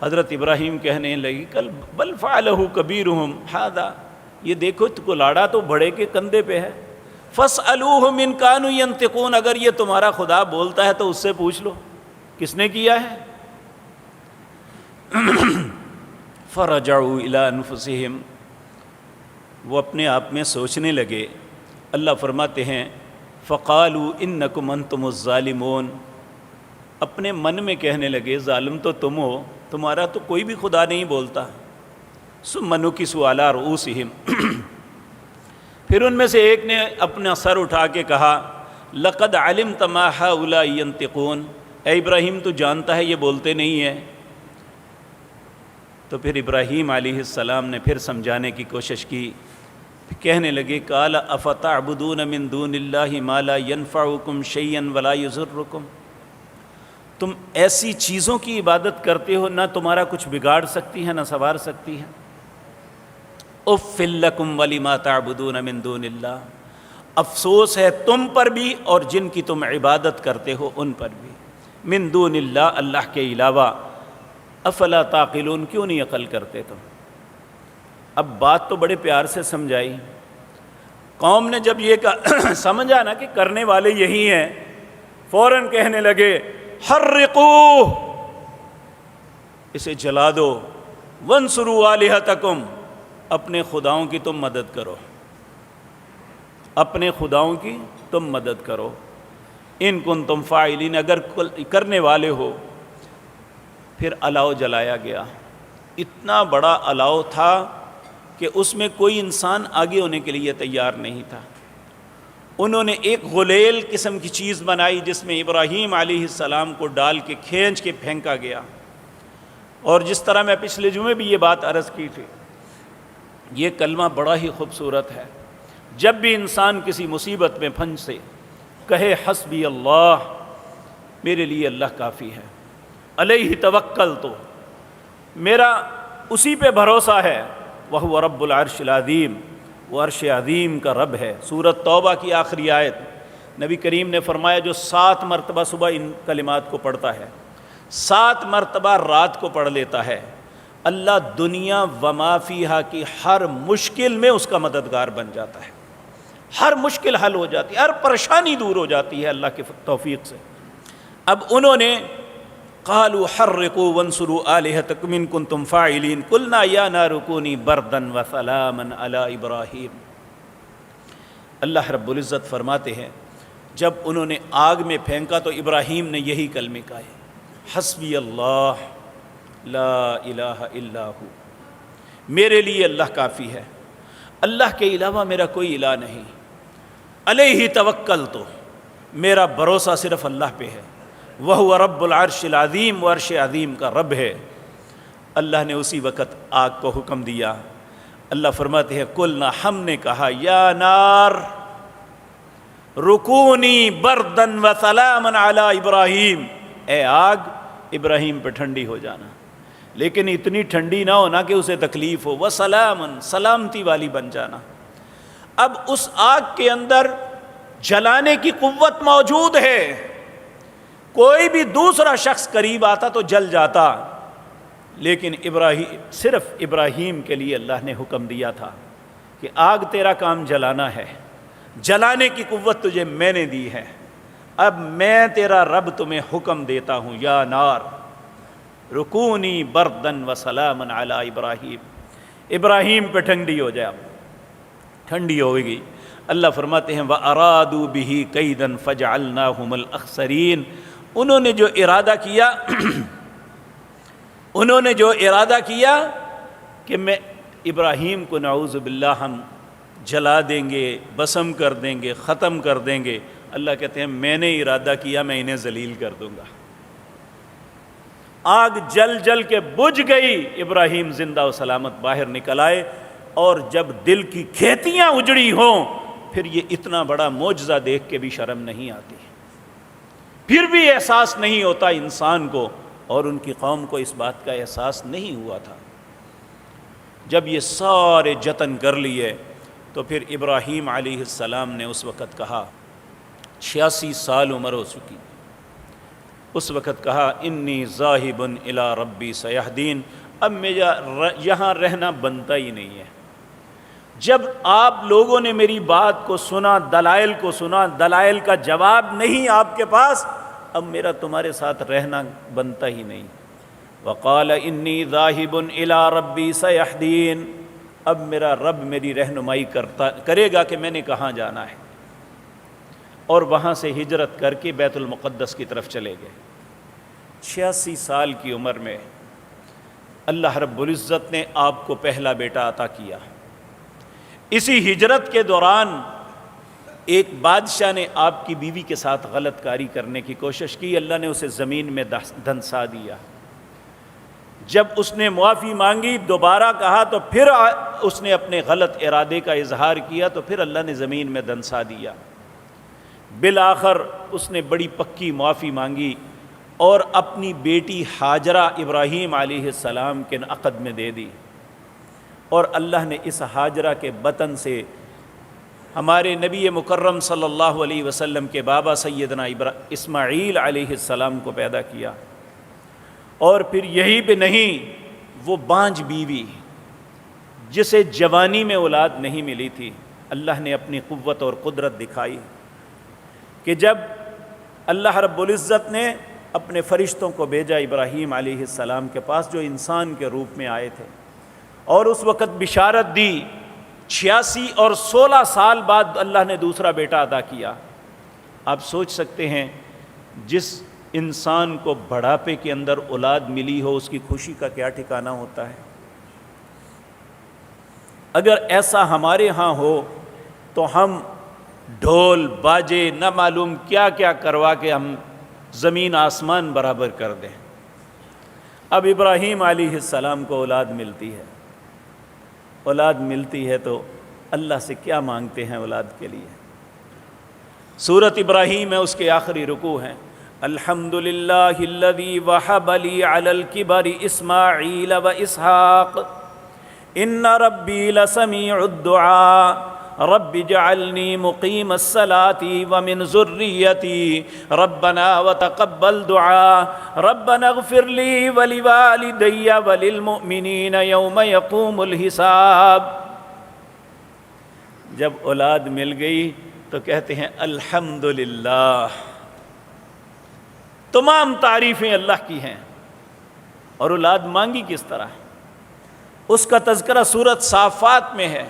حضرت ابراہیم کہنے لگی کل بل فعلہ کبیرہم ھذا، یہ دیکھو کلاڑا تو بڑے کے کندھے پہ ہے، فاسألوہم ان کانوا ینطقون، اگر یہ تمہارا خدا بولتا ہے تو اس سے پوچھ لو کس نے کیا ہے۔ فرجعوا الی انفسہم، وہ اپنے آپ میں سوچنے لگے۔ اللہ فرماتے ہیں فقالوا انکم انتم الظالمون، اپنے من میں کہنے لگے ظالم تو تم ہو، تمہارا تو کوئی بھی خدا نہیں بولتا۔ ثم نکسوا علی رؤوسہم، پھر ان میں سے ایک نے اپنا سر اٹھا کے کہا لقد علمت ما هؤلاء ينطقون، اے ابراہیم تو جانتا ہے یہ بولتے نہیں ہیں۔ تو پھر ابراہیم علیہ السلام نے پھر سمجھانے کی کوشش کی، کہنے لگے قال افتعبدون من دون اللہ ما لا ينفعکم شیئا ولا یضرکم، تم ایسی چیزوں کی عبادت کرتے ہو نہ تمہارا کچھ بگاڑ سکتی ہیں نہ سنوار سکتی ہیں۔ اف لکم ولما تعبدون من دون اللہ، افسوس ہے تم پر بھی اور جن کی تم عبادت کرتے ہو ان پر بھی، من دون اللہ، اللہ کے علاوہ، افلا تعقلون، کیوں نہیں عقل کرتے تم؟ اب بات تو بڑے پیار سے سمجھائی، قوم نے جب یہ سمجھا نا کہ کرنے والے یہی ہیں، فوراً کہنے لگے حرقوہ، اسے جلا دو، وانصروا آلہتکم، اپنے خداؤں کی تم مدد کرو، اپنے خداؤں کی تم مدد کرو، ان کنتم فاعلین، اگر کرنے والے ہو۔ پھر الاؤ جلایا گیا، اتنا الاؤ الاؤ تھا کہ اس میں کوئی انسان آگے ہونے کے لیے تیار نہیں تھا۔ انہوں نے ایک غلیل قسم کی چیز بنائی جس میں ابراہیم علیہ السلام کو ڈال کے کھینچ کے پھینکا گیا، اور جس طرح میں پچھلے جمعے بھی یہ بات عرض کی تھی، یہ کلمہ بڑا ہی خوبصورت ہے۔ جب بھی انسان کسی مصیبت میں پھنسے کہے حسبی اللہ، میرے لیے اللہ کافی ہے، علیہ توکلت، میرا اسی پہ بھروسہ ہے، وہو رب العرش العظیم، وہ عرش عظیم کا رب ہے۔ سورۃ توبہ کی آخری آیت، نبی کریم نے فرمایا جو 7 مرتبہ صبح ان کلمات کو پڑھتا ہے، 7 مرتبہ رات کو پڑھ لیتا ہے، اللہ دنیا وما فیہا کی ہر مشکل میں اس کا مددگار بن جاتا ہے، ہر مشکل حل ہو جاتی ہے، ہر پریشانی دور ہو جاتی ہے اللہ کی توفیق سے۔ اب انہوں نے قالوا حرقوا وانصروا آلہتکم ان کنتم فاعلین قلنا یا نار کونی بردا وسلاما علی ابراہیم۔ اللہ رب العزت فرماتے ہیں جب انہوں نے آگ میں پھینکا تو ابراہیم نے یہی کلمے کہے، حسبی اللہ لا الہ الا ہو، میرے لیے اللہ کافی ہے، اللہ کے علاوہ میرا کوئی الہ نہیں، علیہ توکلت، میرا بھروسہ صرف اللہ پہ ہے، وہو رب العرش العظیم، وہ عرش عظیم کا رب ہے۔ اللہ نے اسی وقت آگ کو حکم دیا۔ اللہ فرماتے ہیں قلنا، ہم نے کہا، یا نار رکونی بردن و سلاما علی ابراہیم، اے آگ ابراہیم پہ ٹھنڈی ہو جانا، لیکن اتنی ٹھنڈی نہ ہونا کہ اسے تکلیف ہو، وسلاما، سلامتی والی بن جانا۔ اب اس آگ کے اندر جلانے کی قوت موجود ہے، کوئی بھی دوسرا شخص قریب آتا تو جل جاتا، لیکن صرف ابراہیم کے لیے اللہ نے حکم دیا تھا کہ آگ تیرا کام جلانا ہے، جلانے کی قوت تجھے میں نے دی ہے، اب میں تیرا رب تمہیں حکم دیتا ہوں، یا نار رکونی بردن و سلاما علی ابراہیم، ابراہیم پہ ٹھنڈی ہو جائے، ٹھنڈی ہو گئی۔ اللہ فرماتے ہیں وَأَرَادُوا بِهِ كَيْدًا فَجَعَلْنَاهُمُ الْأَخْسَرِينَ، انہوں نے جو ارادہ کیا کہ میں ابراہیم کو نعوذ باللہ ہم جلا دیں گے، بسم کر دیں گے، ختم کر دیں گے، اللہ کہتے ہیں میں نے ارادہ کیا میں انہیں ذلیل کر دوں گا۔ آگ جل جل کے بجھ گئی، ابراہیم زندہ و سلامت باہر نکل آئے، اور جب دل کی کھیتیاں اجڑی ہوں پھر یہ اتنا بڑا معجزہ دیکھ کے بھی شرم نہیں آتی، پھر بھی احساس نہیں ہوتا انسان کو، اور ان کی قوم کو اس بات کا احساس نہیں ہوا تھا۔ جب یہ سارے جتن کر لیے تو پھر ابراہیم علیہ السلام نے اس وقت کہا، 86 سال عمر ہو چکی، اس وقت کہا انی ذاہب الی ربی سیہدین، اب میرا یہاں رہنا بنتا ہی نہیں ہے۔ جب آپ لوگوں نے میری بات کو سنا، دلائل کو سنا، دلائل کا جواب نہیں آپ کے پاس، اب میرا تمہارے ساتھ رہنا بنتا ہی نہیں۔ وقال انی ذاہب الی ربی سیہدین، اب میرا رب میری رہنمائی کرے گا کہ میں نے کہاں جانا ہے، اور وہاں سے ہجرت کر کے بیت المقدس کی طرف چلے گئے۔ 86 سال کی عمر میں اللہ رب العزت نے آپ کو پہلا بیٹا عطا کیا۔ اسی ہجرت کے دوران ایک بادشاہ نے آپ کی بیوی کے ساتھ غلط کاری کرنے کی کوشش کی، اللہ نے اسے زمین میں دھنسا دیا۔ جب اس نے معافی مانگی، دوبارہ کہا تو پھر اس نے اپنے غلط ارادے کا اظہار کیا تو پھر اللہ نے زمین میں دھنسا دیا۔ بالآخر اس نے بڑی پکی معافی مانگی اور اپنی بیٹی ہاجرہ ابراہیم علیہ السلام کے عقد میں دے دی، اور اللہ نے اس ہاجرہ کے بطن سے ہمارے نبی مکرم صلی اللہ علیہ وسلم کے بابا سیدنا اسماعیل علیہ السلام کو پیدا کیا۔ اور پھر یہی پہ نہیں، وہ بانجھ بیوی جسے جوانی میں اولاد نہیں ملی تھی، اللہ نے اپنی قوت اور قدرت دکھائی کہ جب اللہ رب العزت نے اپنے فرشتوں کو بھیجا ابراہیم علیہ السلام کے پاس جو انسان کے روپ میں آئے تھے، اور اس وقت بشارت دی، 86 اور 16 سال بعد اللہ نے دوسرا بیٹا عطا کیا۔ آپ سوچ سکتے ہیں جس انسان کو بڑھاپے کے اندر اولاد ملی ہو اس کی خوشی کا کیا ٹھکانہ ہوتا ہے۔ اگر ایسا ہمارے ہاں ہو تو ہم ڈھول باجے نہ معلوم کیا کیا کروا کے ہم زمین آسمان برابر کر دیں۔ اب ابراہیم علیہ السلام کو اولاد ملتی ہے، اولاد ملتی ہے تو اللہ سے کیا مانگتے ہیں اولاد کے لیے؟ سورۃ ابراہیم ہے، اس کے آخری رکوع ہیں، الحمدللہ الذی وہب لی علی الکبر اسماعیل و اسحاق ان ربی لسمیع الدعاء رب اجعلنی مقیم الصلاة ومن ذریتی ربنا وتقبل دعاء ربنا اغفر لی ولوالدی وللمؤمنین یوم یقوم الحساب۔ جب اولاد مل گئی تو کہتے ہیں الحمدللہ، تمام تعریفیں اللہ کی ہیں۔ اور اولاد مانگی کس طرح؟ اس کا تذکرہ سورۃ صافات میں ہے،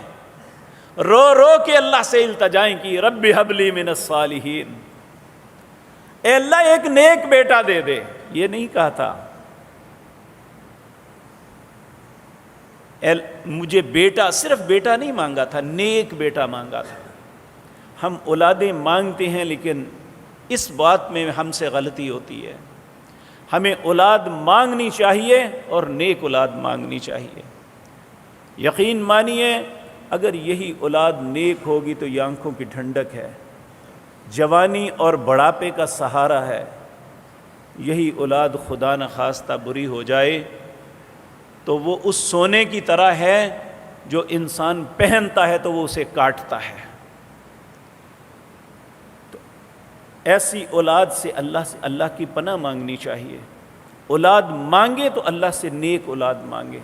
رو رو کے اللہ سے التجائیں کی، رب ہب لی من الصالحین، اے اللہ ایک نیک بیٹا دے دے۔ یہ نہیں کہا تھا مجھے بیٹا، صرف بیٹا نہیں مانگا تھا، نیک بیٹا مانگا تھا۔ ہم اولادیں مانگتے ہیں لیکن اس بات میں ہم سے غلطی ہوتی ہے، ہمیں اولاد مانگنی چاہیے اور نیک اولاد مانگنی چاہیے۔ یقین مانیے اگر یہی اولاد نیک ہوگی تو یہ آنکھوں کی ٹھنڈک ہے، جوانی اور بڑھاپے کا سہارا ہے۔ یہی اولاد خدا نخواستہ بری ہو جائے تو وہ اس سونے کی طرح ہے جو انسان پہنتا ہے تو وہ اسے کاٹتا ہے۔ تو ایسی اولاد سے اللہ کی پناہ مانگنی چاہیے۔ اولاد مانگے تو اللہ سے نیک اولاد مانگے۔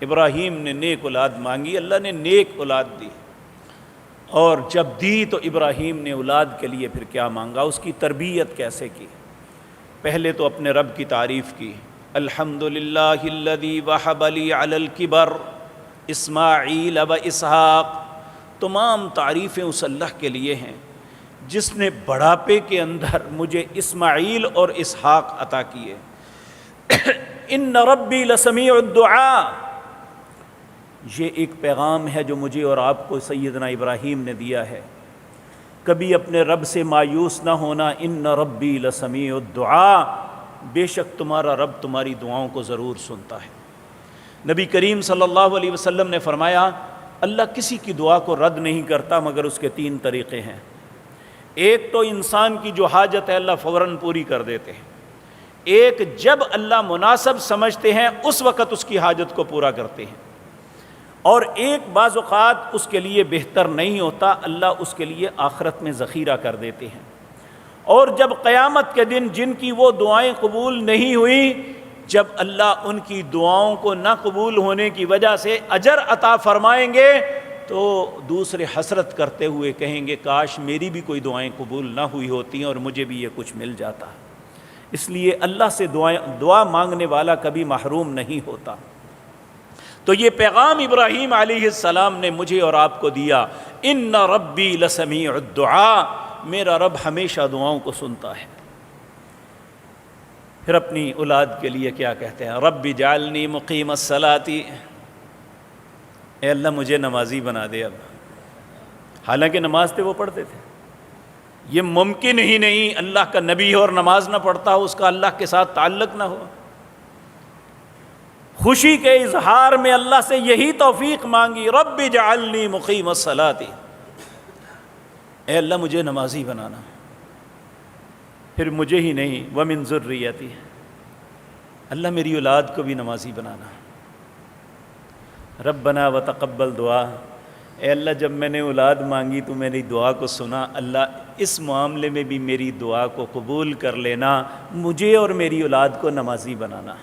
ابراہیم نے نیک اولاد مانگی، اللہ نے نیک اولاد دی، اور جب دی تو ابراہیم نے اولاد کے لیے پھر کیا مانگا، اس کی تربیت کیسے کی؟ پہلے تو اپنے رب کی تعریف کی، الحمدللہ الذی وہب لی علی الکبر اسماعیل و اسحاق۔ تمام تعریفیں اس اللہ کے لیے ہیں جس نے بڑھاپے کے اندر مجھے اسماعیل اور اسحاق عطا کیے۔ ان ربی لسمیع الدعاء، یہ ایک پیغام ہے جو مجھے اور آپ کو سیدنا ابراہیم نے دیا ہے۔ کبھی اپنے رب سے مایوس نہ ہونا، ان ربی لسمیع الدعاء، بے شک تمہارا رب تمہاری دعاؤں کو ضرور سنتا ہے۔ نبی کریم صلی اللہ علیہ وسلم نے فرمایا اللہ کسی کی دعا کو رد نہیں کرتا مگر اس کے 3 طریقے ہیں۔ ایک تو انسان کی جو حاجت ہے اللہ فوراً پوری کر دیتے ہیں، ایک جب اللہ مناسب سمجھتے ہیں اس وقت اس کی حاجت کو پورا کرتے ہیں، اور ایک بعض اوقات اس کے لیے بہتر نہیں ہوتا، اللہ اس کے لیے آخرت میں ذخیرہ کر دیتے ہیں۔ اور جب قیامت کے دن جن کی وہ دعائیں قبول نہیں ہوئی، جب اللہ ان کی دعاؤں کو نہ قبول ہونے کی وجہ سے اجر عطا فرمائیں گے تو دوسرے حسرت کرتے ہوئے کہیں گے کاش میری بھی کوئی دعائیں قبول نہ ہوئی ہوتی ہیں اور مجھے بھی یہ کچھ مل جاتا۔ اس لیے اللہ سے دعا مانگنے والا کبھی محروم نہیں ہوتا۔ تو یہ پیغام ابراہیم علیہ السلام نے مجھے اور آپ کو دیا، ان ربی لسمیع الدعاء، میرا رب ہمیشہ دعاؤں کو سنتا ہے۔ پھر اپنی اولاد کے لیے کیا کہتے ہیں، رب اجعلنی مقیم الصلاۃ، اے اللہ مجھے نمازی بنا دے۔ اب حالانکہ نماز وہ پڑھتے تھے۔ یہ ممکن ہی نہیں اللہ کا نبی ہو اور نماز نہ پڑھتا ہو، اس کا اللہ کے ساتھ تعلق نہ ہو۔ خوشی کے اظہار میں اللہ سے یہی توفیق مانگی، رب اجعلنی مقیم الصلاۃ، اے اللہ مجھے نمازی بنانا، پھر مجھے ہی نہیں ومن ذریتی، اللہ میری اولاد کو بھی نمازی بنانا۔ ربنا وتقبل دعا، اے اللہ جب میں نے اولاد مانگی تو میری دعا کو سنا، اللہ اس معاملے میں بھی میری دعا کو قبول کر لینا، مجھے اور میری اولاد کو نمازی بنانا۔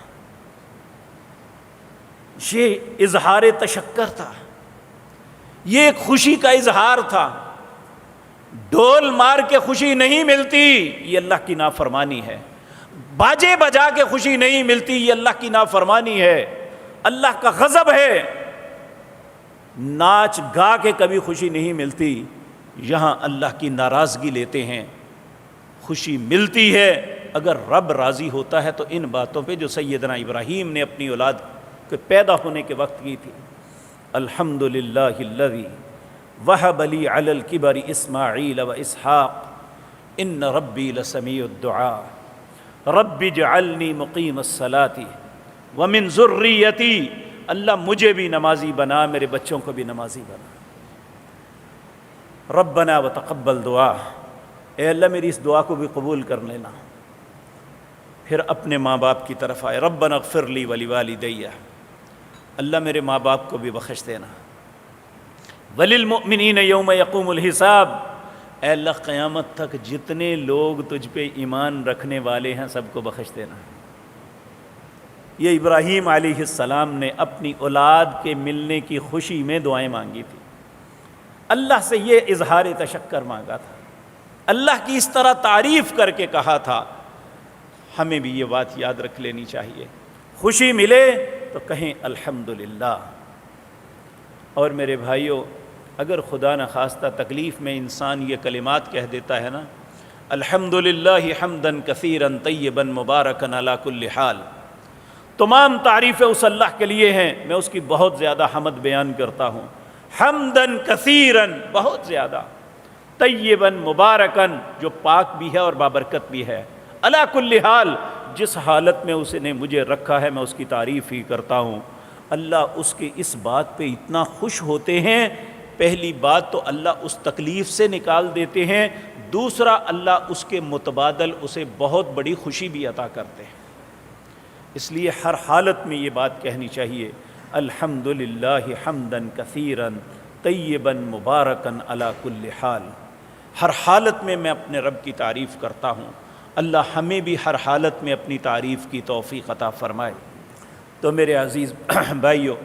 یہ اظہار تشکر تھا، یہ ایک خوشی کا اظہار تھا۔ ڈھول مار کے خوشی نہیں ملتی، یہ اللہ کی نافرمانی ہے۔ باجے بجا کے خوشی نہیں ملتی، یہ اللہ کی نافرمانی ہے، اللہ کا غضب ہے۔ ناچ گا کے کبھی خوشی نہیں ملتی، یہاں اللہ کی ناراضگی لیتے ہیں۔ خوشی ملتی ہے اگر رب راضی ہوتا ہے، تو ان باتوں پہ جو سیدنا ابراہیم نے اپنی اولاد کے پیدا ہونے کے وقت کی تھی، الحمدللہ الذی وہب لی علی الکبر اسماعیل و اسحاق ان ربی لسمیع الدعاء رب اجعلنی مقیم الصلاۃ ومن ذریتی، اللہ مجھے بھی نمازی بنا، میرے بچوں کو بھی نمازی بنا۔ ربنا وتقبل دعا، اے اللہ میری اس دعا کو بھی قبول کر لینا۔ پھر اپنے ماں باپ کی طرف آئے، ربنا اغفر لی ولوالدی، اللہ میرے ماں باپ کو بھی بخش دینا۔ وللمؤمنین یوم یقوم الحساب، اے اللہ قیامت تک جتنے لوگ تجھ پہ ایمان رکھنے والے ہیں سب کو بخش دینا۔ یہ ابراہیم علیہ السلام نے اپنی اولاد کے ملنے کی خوشی میں دعائیں مانگی تھی، اللہ سے یہ اظہار تشکر مانگا تھا، اللہ کی اس طرح تعریف کر کے کہا تھا۔ ہمیں بھی یہ بات یاد رکھ لینی چاہیے، خوشی ملے تو کہیں الحمدللہ۔ اور میرے بھائیوں، اگر خدا نخواستہ تکلیف میں انسان یہ کلمات کہہ دیتا ہے نا، الحمدللہ حمدا کثیرا طیبا مبارکا علی کل حال، تمام تعریفیں اس اللہ کے لیے ہیں، میں اس کی بہت زیادہ حمد بیان کرتا ہوں، حمدا کثیرا، بہت زیادہ، طیبا مبارکا، جو پاک بھی ہے اور بابرکت بھی ہے، علی کل حال، جس حالت میں اس نے مجھے رکھا ہے میں اس کی تعریف ہی کرتا ہوں۔ اللہ اس کی اس بات پہ اتنا خوش ہوتے ہیں، پہلی بات تو اللہ اس تکلیف سے نکال دیتے ہیں، دوسرا اللہ اس کے متبادل اسے بہت بڑی خوشی بھی عطا کرتے ہیں۔ اس لیے ہر حالت میں یہ بات کہنی چاہیے، الحمدللہ حمدا کثیرا طیبا مبارکا علی کل حال۔ ہر حالت میں میں اپنے رب کی تعریف کرتا ہوں، اللہ ہمیں بھی ہر حالت میں اپنی تعریف کی توفیق عطا فرمائے۔ تو میرے عزیز بھائیوں،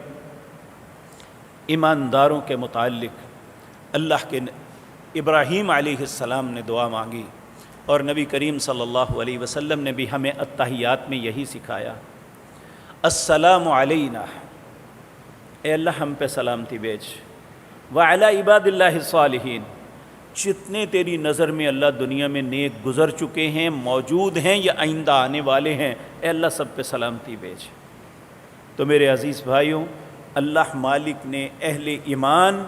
ایمانداروں کے متعلق اللہ کے ابراہیم علیہ السلام نے دعا مانگی، اور نبی کریم صلی اللہ علیہ وسلم نے بھی ہمیں التحیات میں یہی سکھایا، السلام علینا، اے اللہ ہم پہ سلامتی بھیج، وعلی عباد اللہ الصالحین، جتنے تیری نظر میں اللہ دنیا میں نیک گزر چکے ہیں، موجود ہیں یا آئندہ آنے والے ہیں، اے اللہ سب پہ سلامتی بھیج۔ تو میرے عزیز بھائیوں، اللہ مالک نے اہل ایمان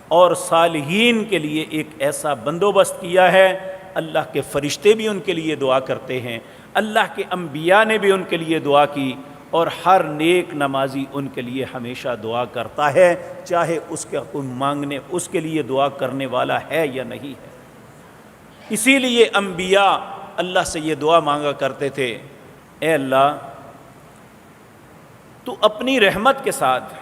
اور صالحین کے لیے ایک ایسا بندوبست کیا ہے، اللہ کے فرشتے بھی ان کے لیے دعا کرتے ہیں، اللہ کے انبیاء نے بھی ان کے لیے دعا کی، اور ہر نیک نمازی ان کے لیے ہمیشہ دعا کرتا ہے، چاہے اس کے مانگنے اس کے لیے دعا کرنے والا ہے یا نہیں ہے۔ اسی لیے انبیاء اللہ سے یہ دعا مانگا کرتے تھے، اے اللہ تو اپنی رحمت کے ساتھ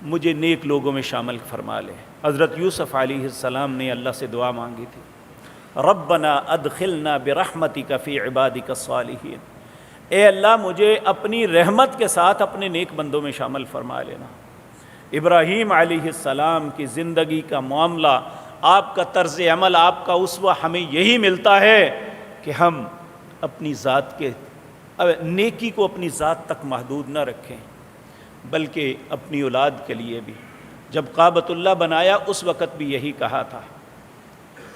مجھے نیک لوگوں میں شامل فرما لے۔ حضرت یوسف علیہ السلام نے اللہ سے دعا مانگی تھی، ربنا ادخلنا برحمتک فی عبادک الصالحین، اے اللہ مجھے اپنی رحمت کے ساتھ اپنے نیک بندوں میں شامل فرما لینا۔ ابراہیم علیہ السلام کی زندگی کا معاملہ، آپ کا طرز عمل، آپ کا اسوہ ہمیں یہی ملتا ہے کہ ہم اپنی ذات کے نیکی کو اپنی ذات تک محدود نہ رکھیں، بلکہ اپنی اولاد کے لیے بھی۔ جب کعبۃ اللہ بنایا اس وقت بھی یہی کہا تھا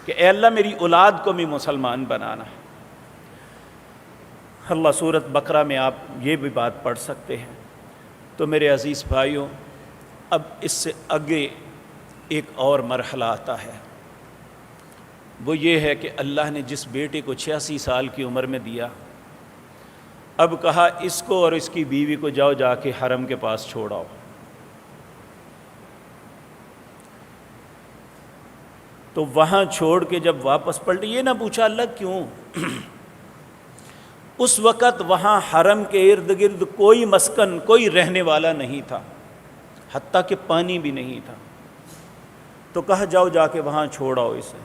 کہ اے اللہ میری اولاد کو بھی مسلمان بنانا۔ اللہ سورۃ بقرہ میں آپ یہ بھی بات پڑھ سکتے ہیں۔ تو میرے عزیز بھائیوں، اب اس سے آگے ایک اور مرحلہ آتا ہے، وہ یہ ہے کہ اللہ نے جس بیٹے کو 86 سال کی عمر میں دیا، اب کہا اس کو اور اس کی بیوی کو جاؤ جا کے حرم کے پاس چھوڑ آؤ۔ تو وہاں چھوڑ کے جب واپس پلٹے، یہ نہ پوچھا اللہ کیوں، اس وقت وہاں حرم کے ارد گرد کوئی مسکن، کوئی رہنے والا نہیں تھا، حتیٰ کہ پانی بھی نہیں تھا۔ تو کہا جاؤ جا کے وہاں چھوڑ آؤ اسے۔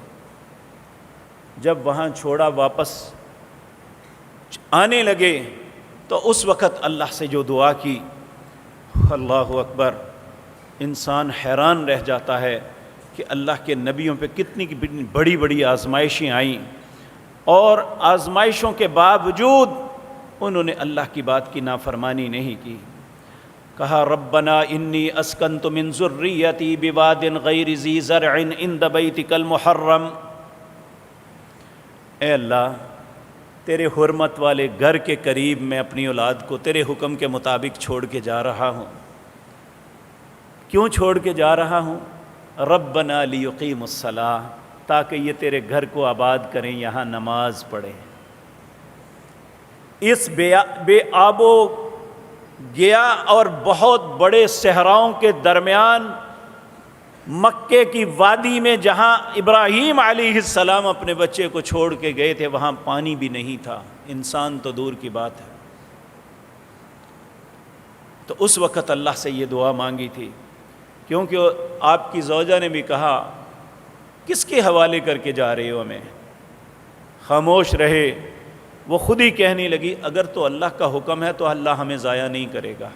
جب وہاں چھوڑا، واپس آنے لگے تو اس وقت اللہ سے جو دعا کی، اللہ اکبر، انسان حیران رہ جاتا ہے کہ اللہ کے نبیوں پہ کتنی بڑی بڑی آزمائشیں آئیں، اور آزمائشوں کے باوجود انہوں نے اللہ کی بات کی نافرمانی نہیں کی۔ کہا ربنا انی اسکنت من ذریتی بواد غیر ذی زرع عند بیتک المحرم، اے اللہ تیرے حرمت والے گھر کے قریب میں اپنی اولاد کو تیرے حکم کے مطابق چھوڑ کے جا رہا ہوں۔ کیوں چھوڑ کے جا رہا ہوں؟ ربنا لیقیموا الصلاۃ، تاکہ یہ تیرے گھر کو آباد کریں، یہاں نماز پڑھیں۔ اس بے آب و گیا اور بہت بڑے صحراؤں کے درمیان مکے کی وادی میں جہاں ابراہیم علیہ السلام اپنے بچے کو چھوڑ کے گئے تھے، وہاں پانی بھی نہیں تھا، انسان تو دور کی بات ہے۔ تو اس وقت اللہ سے یہ دعا مانگی تھی، کیونکہ آپ کی زوجہ نے بھی کہا کس کے حوالے کر کے جا رہے ہو ہمیں، خاموش رہے۔ وہ خود ہی کہنے لگی اگر تو اللہ کا حکم ہے تو اللہ ہمیں ضائع نہیں کرے گا۔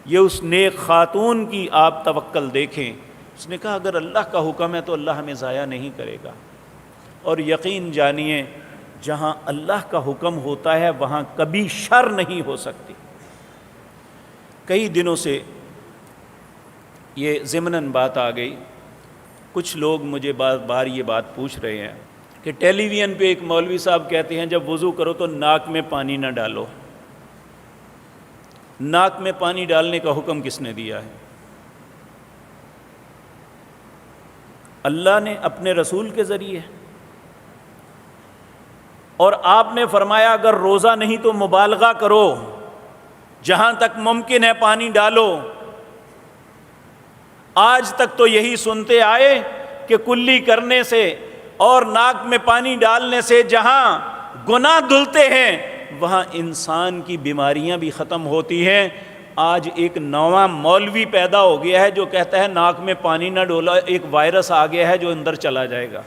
یہ اس نیک خاتون کی آپ توکل دیکھیں، اس نے کہا اگر اللہ کا حکم ہے تو اللہ ہمیں ضائع نہیں کرے گا۔ اور یقین جانیے جہاں اللہ کا حکم ہوتا ہے وہاں کبھی شر نہیں ہو سکتی۔ کئی دنوں سے یہ ضمناً بات آ گئی، کچھ لوگ مجھے بار بار یہ بات پوچھ رہے ہیں کہ ٹیلی ویژن پہ ایک مولوی صاحب کہتے ہیں جب وضو کرو تو ناک میں پانی نہ ڈالو۔ ناک میں پانی ڈالنے کا حکم کس نے دیا ہے؟ اللہ نے اپنے رسول کے ذریعے، اور آپ نے فرمایا اگر روزہ نہیں تو مبالغہ کرو، جہاں تک ممکن ہے پانی ڈالو۔ آج تک تو یہی سنتے آئے کہ کلی کرنے سے اور ناک میں پانی ڈالنے سے جہاں گناہ دھلتے ہیں وہاں انسان کی بیماریاں بھی ختم ہوتی ہیں۔ آج ایک نواں مولوی پیدا ہو گیا ہے جو کہتا ہے ناک میں پانی نہ ڈولا، ایک وائرس آ گیا ہے جو اندر چلا جائے گا۔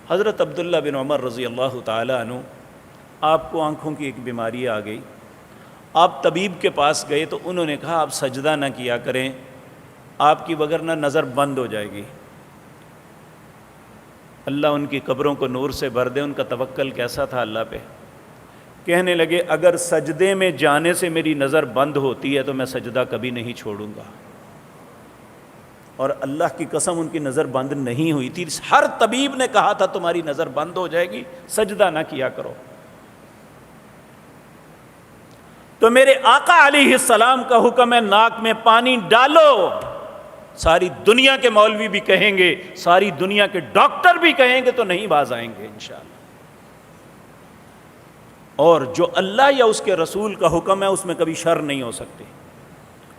حضرت عبداللہ بن عمر رضی اللہ تعالیٰ عنہ، آپ کو آنکھوں کی ایک بیماری آ گئی، آپ طبیب کے پاس گئے تو انہوں نے کہا آپ سجدہ نہ کیا کریں، آپ کی وگرنہ نظر بند ہو جائے گی۔ اللہ ان کی قبروں کو نور سے بھر دے، ان کا توکل کیسا تھا اللہ پہ۔ کہنے لگے اگر سجدے میں جانے سے میری نظر بند ہوتی ہے تو میں سجدہ کبھی نہیں چھوڑوں گا، اور اللہ کی قسم ان کی نظر بند نہیں ہوئی تھی۔ ہر طبیب نے کہا تھا تمہاری نظر بند ہو جائے گی، سجدہ نہ کیا کرو۔ تو میرے آقا علیہ السلام کا حکم ہے ناک میں پانی ڈالو۔ ساری دنیا کے مولوی بھی کہیں گے، ساری دنیا کے ڈاکٹر بھی کہیں گے تو نہیں باز آئیں گے انشاءاللہ۔ اور جو اللہ یا اس کے رسول کا حکم ہے اس میں کبھی شر نہیں ہو سکتی،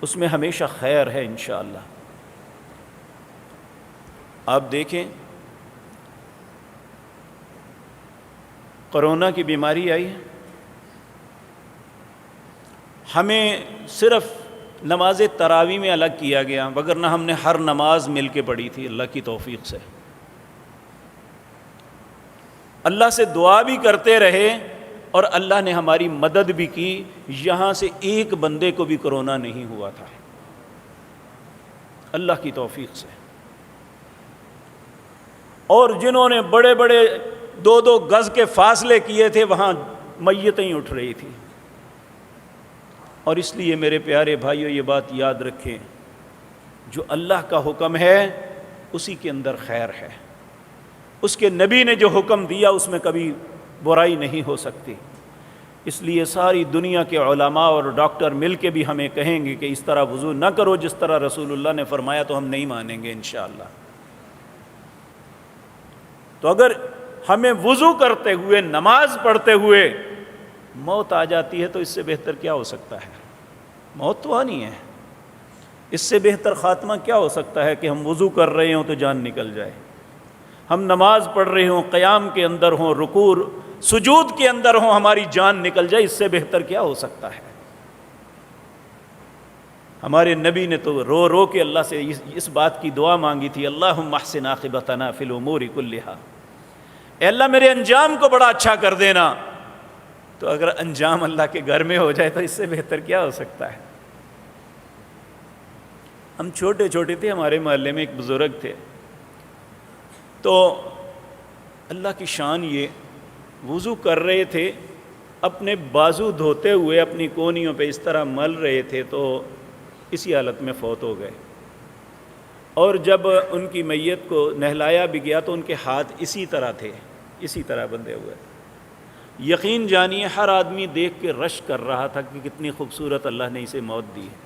اس میں ہمیشہ خیر ہے انشاءاللہ۔ آپ دیکھیں کرونا کی بیماری آئی، ہمیں صرف نماز تراویح میں الگ کیا گیا، وگرنہ ہم نے ہر نماز مل کے پڑھی تھی اللہ کی توفیق سے۔ اللہ سے دعا بھی کرتے رہے اور اللہ نے ہماری مدد بھی کی، یہاں سے ایک بندے کو بھی کرونا نہیں ہوا تھا اللہ کی توفیق سے۔ اور جنہوں نے بڑے بڑے 2-2 گز کے فاصلے کیے تھے وہاں میتیں اٹھ رہی تھی۔ اور اس لیے میرے پیارے بھائیو یہ بات یاد رکھیں، جو اللہ کا حکم ہے اسی کے اندر خیر ہے، اس کے نبی نے جو حکم دیا اس میں کبھی برائی نہیں ہو سکتی۔ اس لیے ساری دنیا کے علماء اور ڈاکٹر مل کے بھی ہمیں کہیں گے کہ اس طرح وضو نہ کرو جس طرح رسول اللہ نے فرمایا، تو ہم نہیں مانیں گے انشاءاللہ۔ تو اگر ہمیں وضو کرتے ہوئے، نماز پڑھتے ہوئے موت آ جاتی ہے تو اس سے بہتر کیا ہو سکتا ہے؟ موت تو آنی ہے، اس سے بہتر خاتمہ کیا ہو سکتا ہے کہ ہم وضو کر رہے ہوں تو جان نکل جائے، ہم نماز پڑھ رہے ہوں، قیام کے اندر ہوں، رکوع سجود کے اندر ہوں، ہماری جان نکل جائے، اس سے بہتر کیا ہو سکتا ہے؟ ہمارے نبی نے تو رو رو کے اللہ سے اس بات کی دعا مانگی تھی، اللہم احسن عاقبتنا فی الامور کلہا، اے اللہ میرے انجام کو بڑا اچھا کر دینا۔ تو اگر انجام اللہ کے گھر میں ہو جائے تو اس سے بہتر کیا ہو سکتا ہے؟ ہم چھوٹے چھوٹے تھے، ہمارے محلے میں ایک بزرگ تھے، تو اللہ کی شان یہ وضو کر رہے تھے، اپنے بازو دھوتے ہوئے اپنی کونیوں پہ اس طرح مل رہے تھے، تو اسی حالت میں فوت ہو گئے۔ اور جب ان کی میت کو نہلایا بھی گیا تو ان کے ہاتھ اسی طرح تھے، اسی طرح بندھے ہوئے۔ یقین جانیے ہر آدمی دیکھ کے رش کر رہا تھا کہ کتنی خوبصورت اللہ نے اسے موت دی ہے۔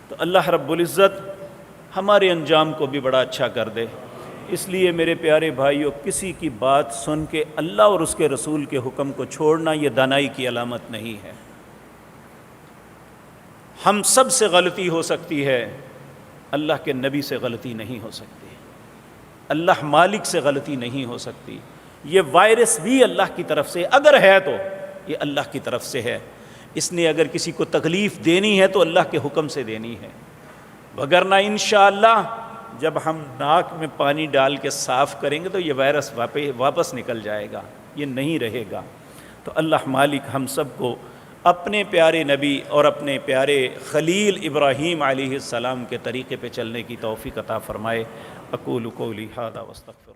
تو اللہ رب العزت ہمارے انجام کو بھی بڑا اچھا کر دے۔ اس لیے میرے پیارے بھائیوں، کسی کی بات سن کے اللہ اور اس کے رسول کے حکم کو چھوڑنا یہ دانائی کی علامت نہیں ہے۔ ہم سب سے غلطی ہو سکتی ہے، اللہ کے نبی سے غلطی نہیں ہو سکتی، اللہ مالک سے غلطی نہیں ہو سکتی۔ یہ وائرس بھی اللہ کی طرف سے اگر ہے تو یہ اللہ کی طرف سے ہے، اس نے اگر کسی کو تکلیف دینی ہے تو اللہ کے حکم سے دینی ہے، وگرنہ انشاءاللہ جب ہم ناک میں پانی ڈال کے صاف کریں گے تو یہ وائرس واپس نکل جائے گا، یہ نہیں رہے گا۔ تو اللہ مالک ہم سب کو اپنے پیارے نبی اور اپنے پیارے خلیل ابراہیم علیہ السلام کے طریقے پہ چلنے کی توفیق عطا فرمائے۔ اقول قولی ھذا واستغفر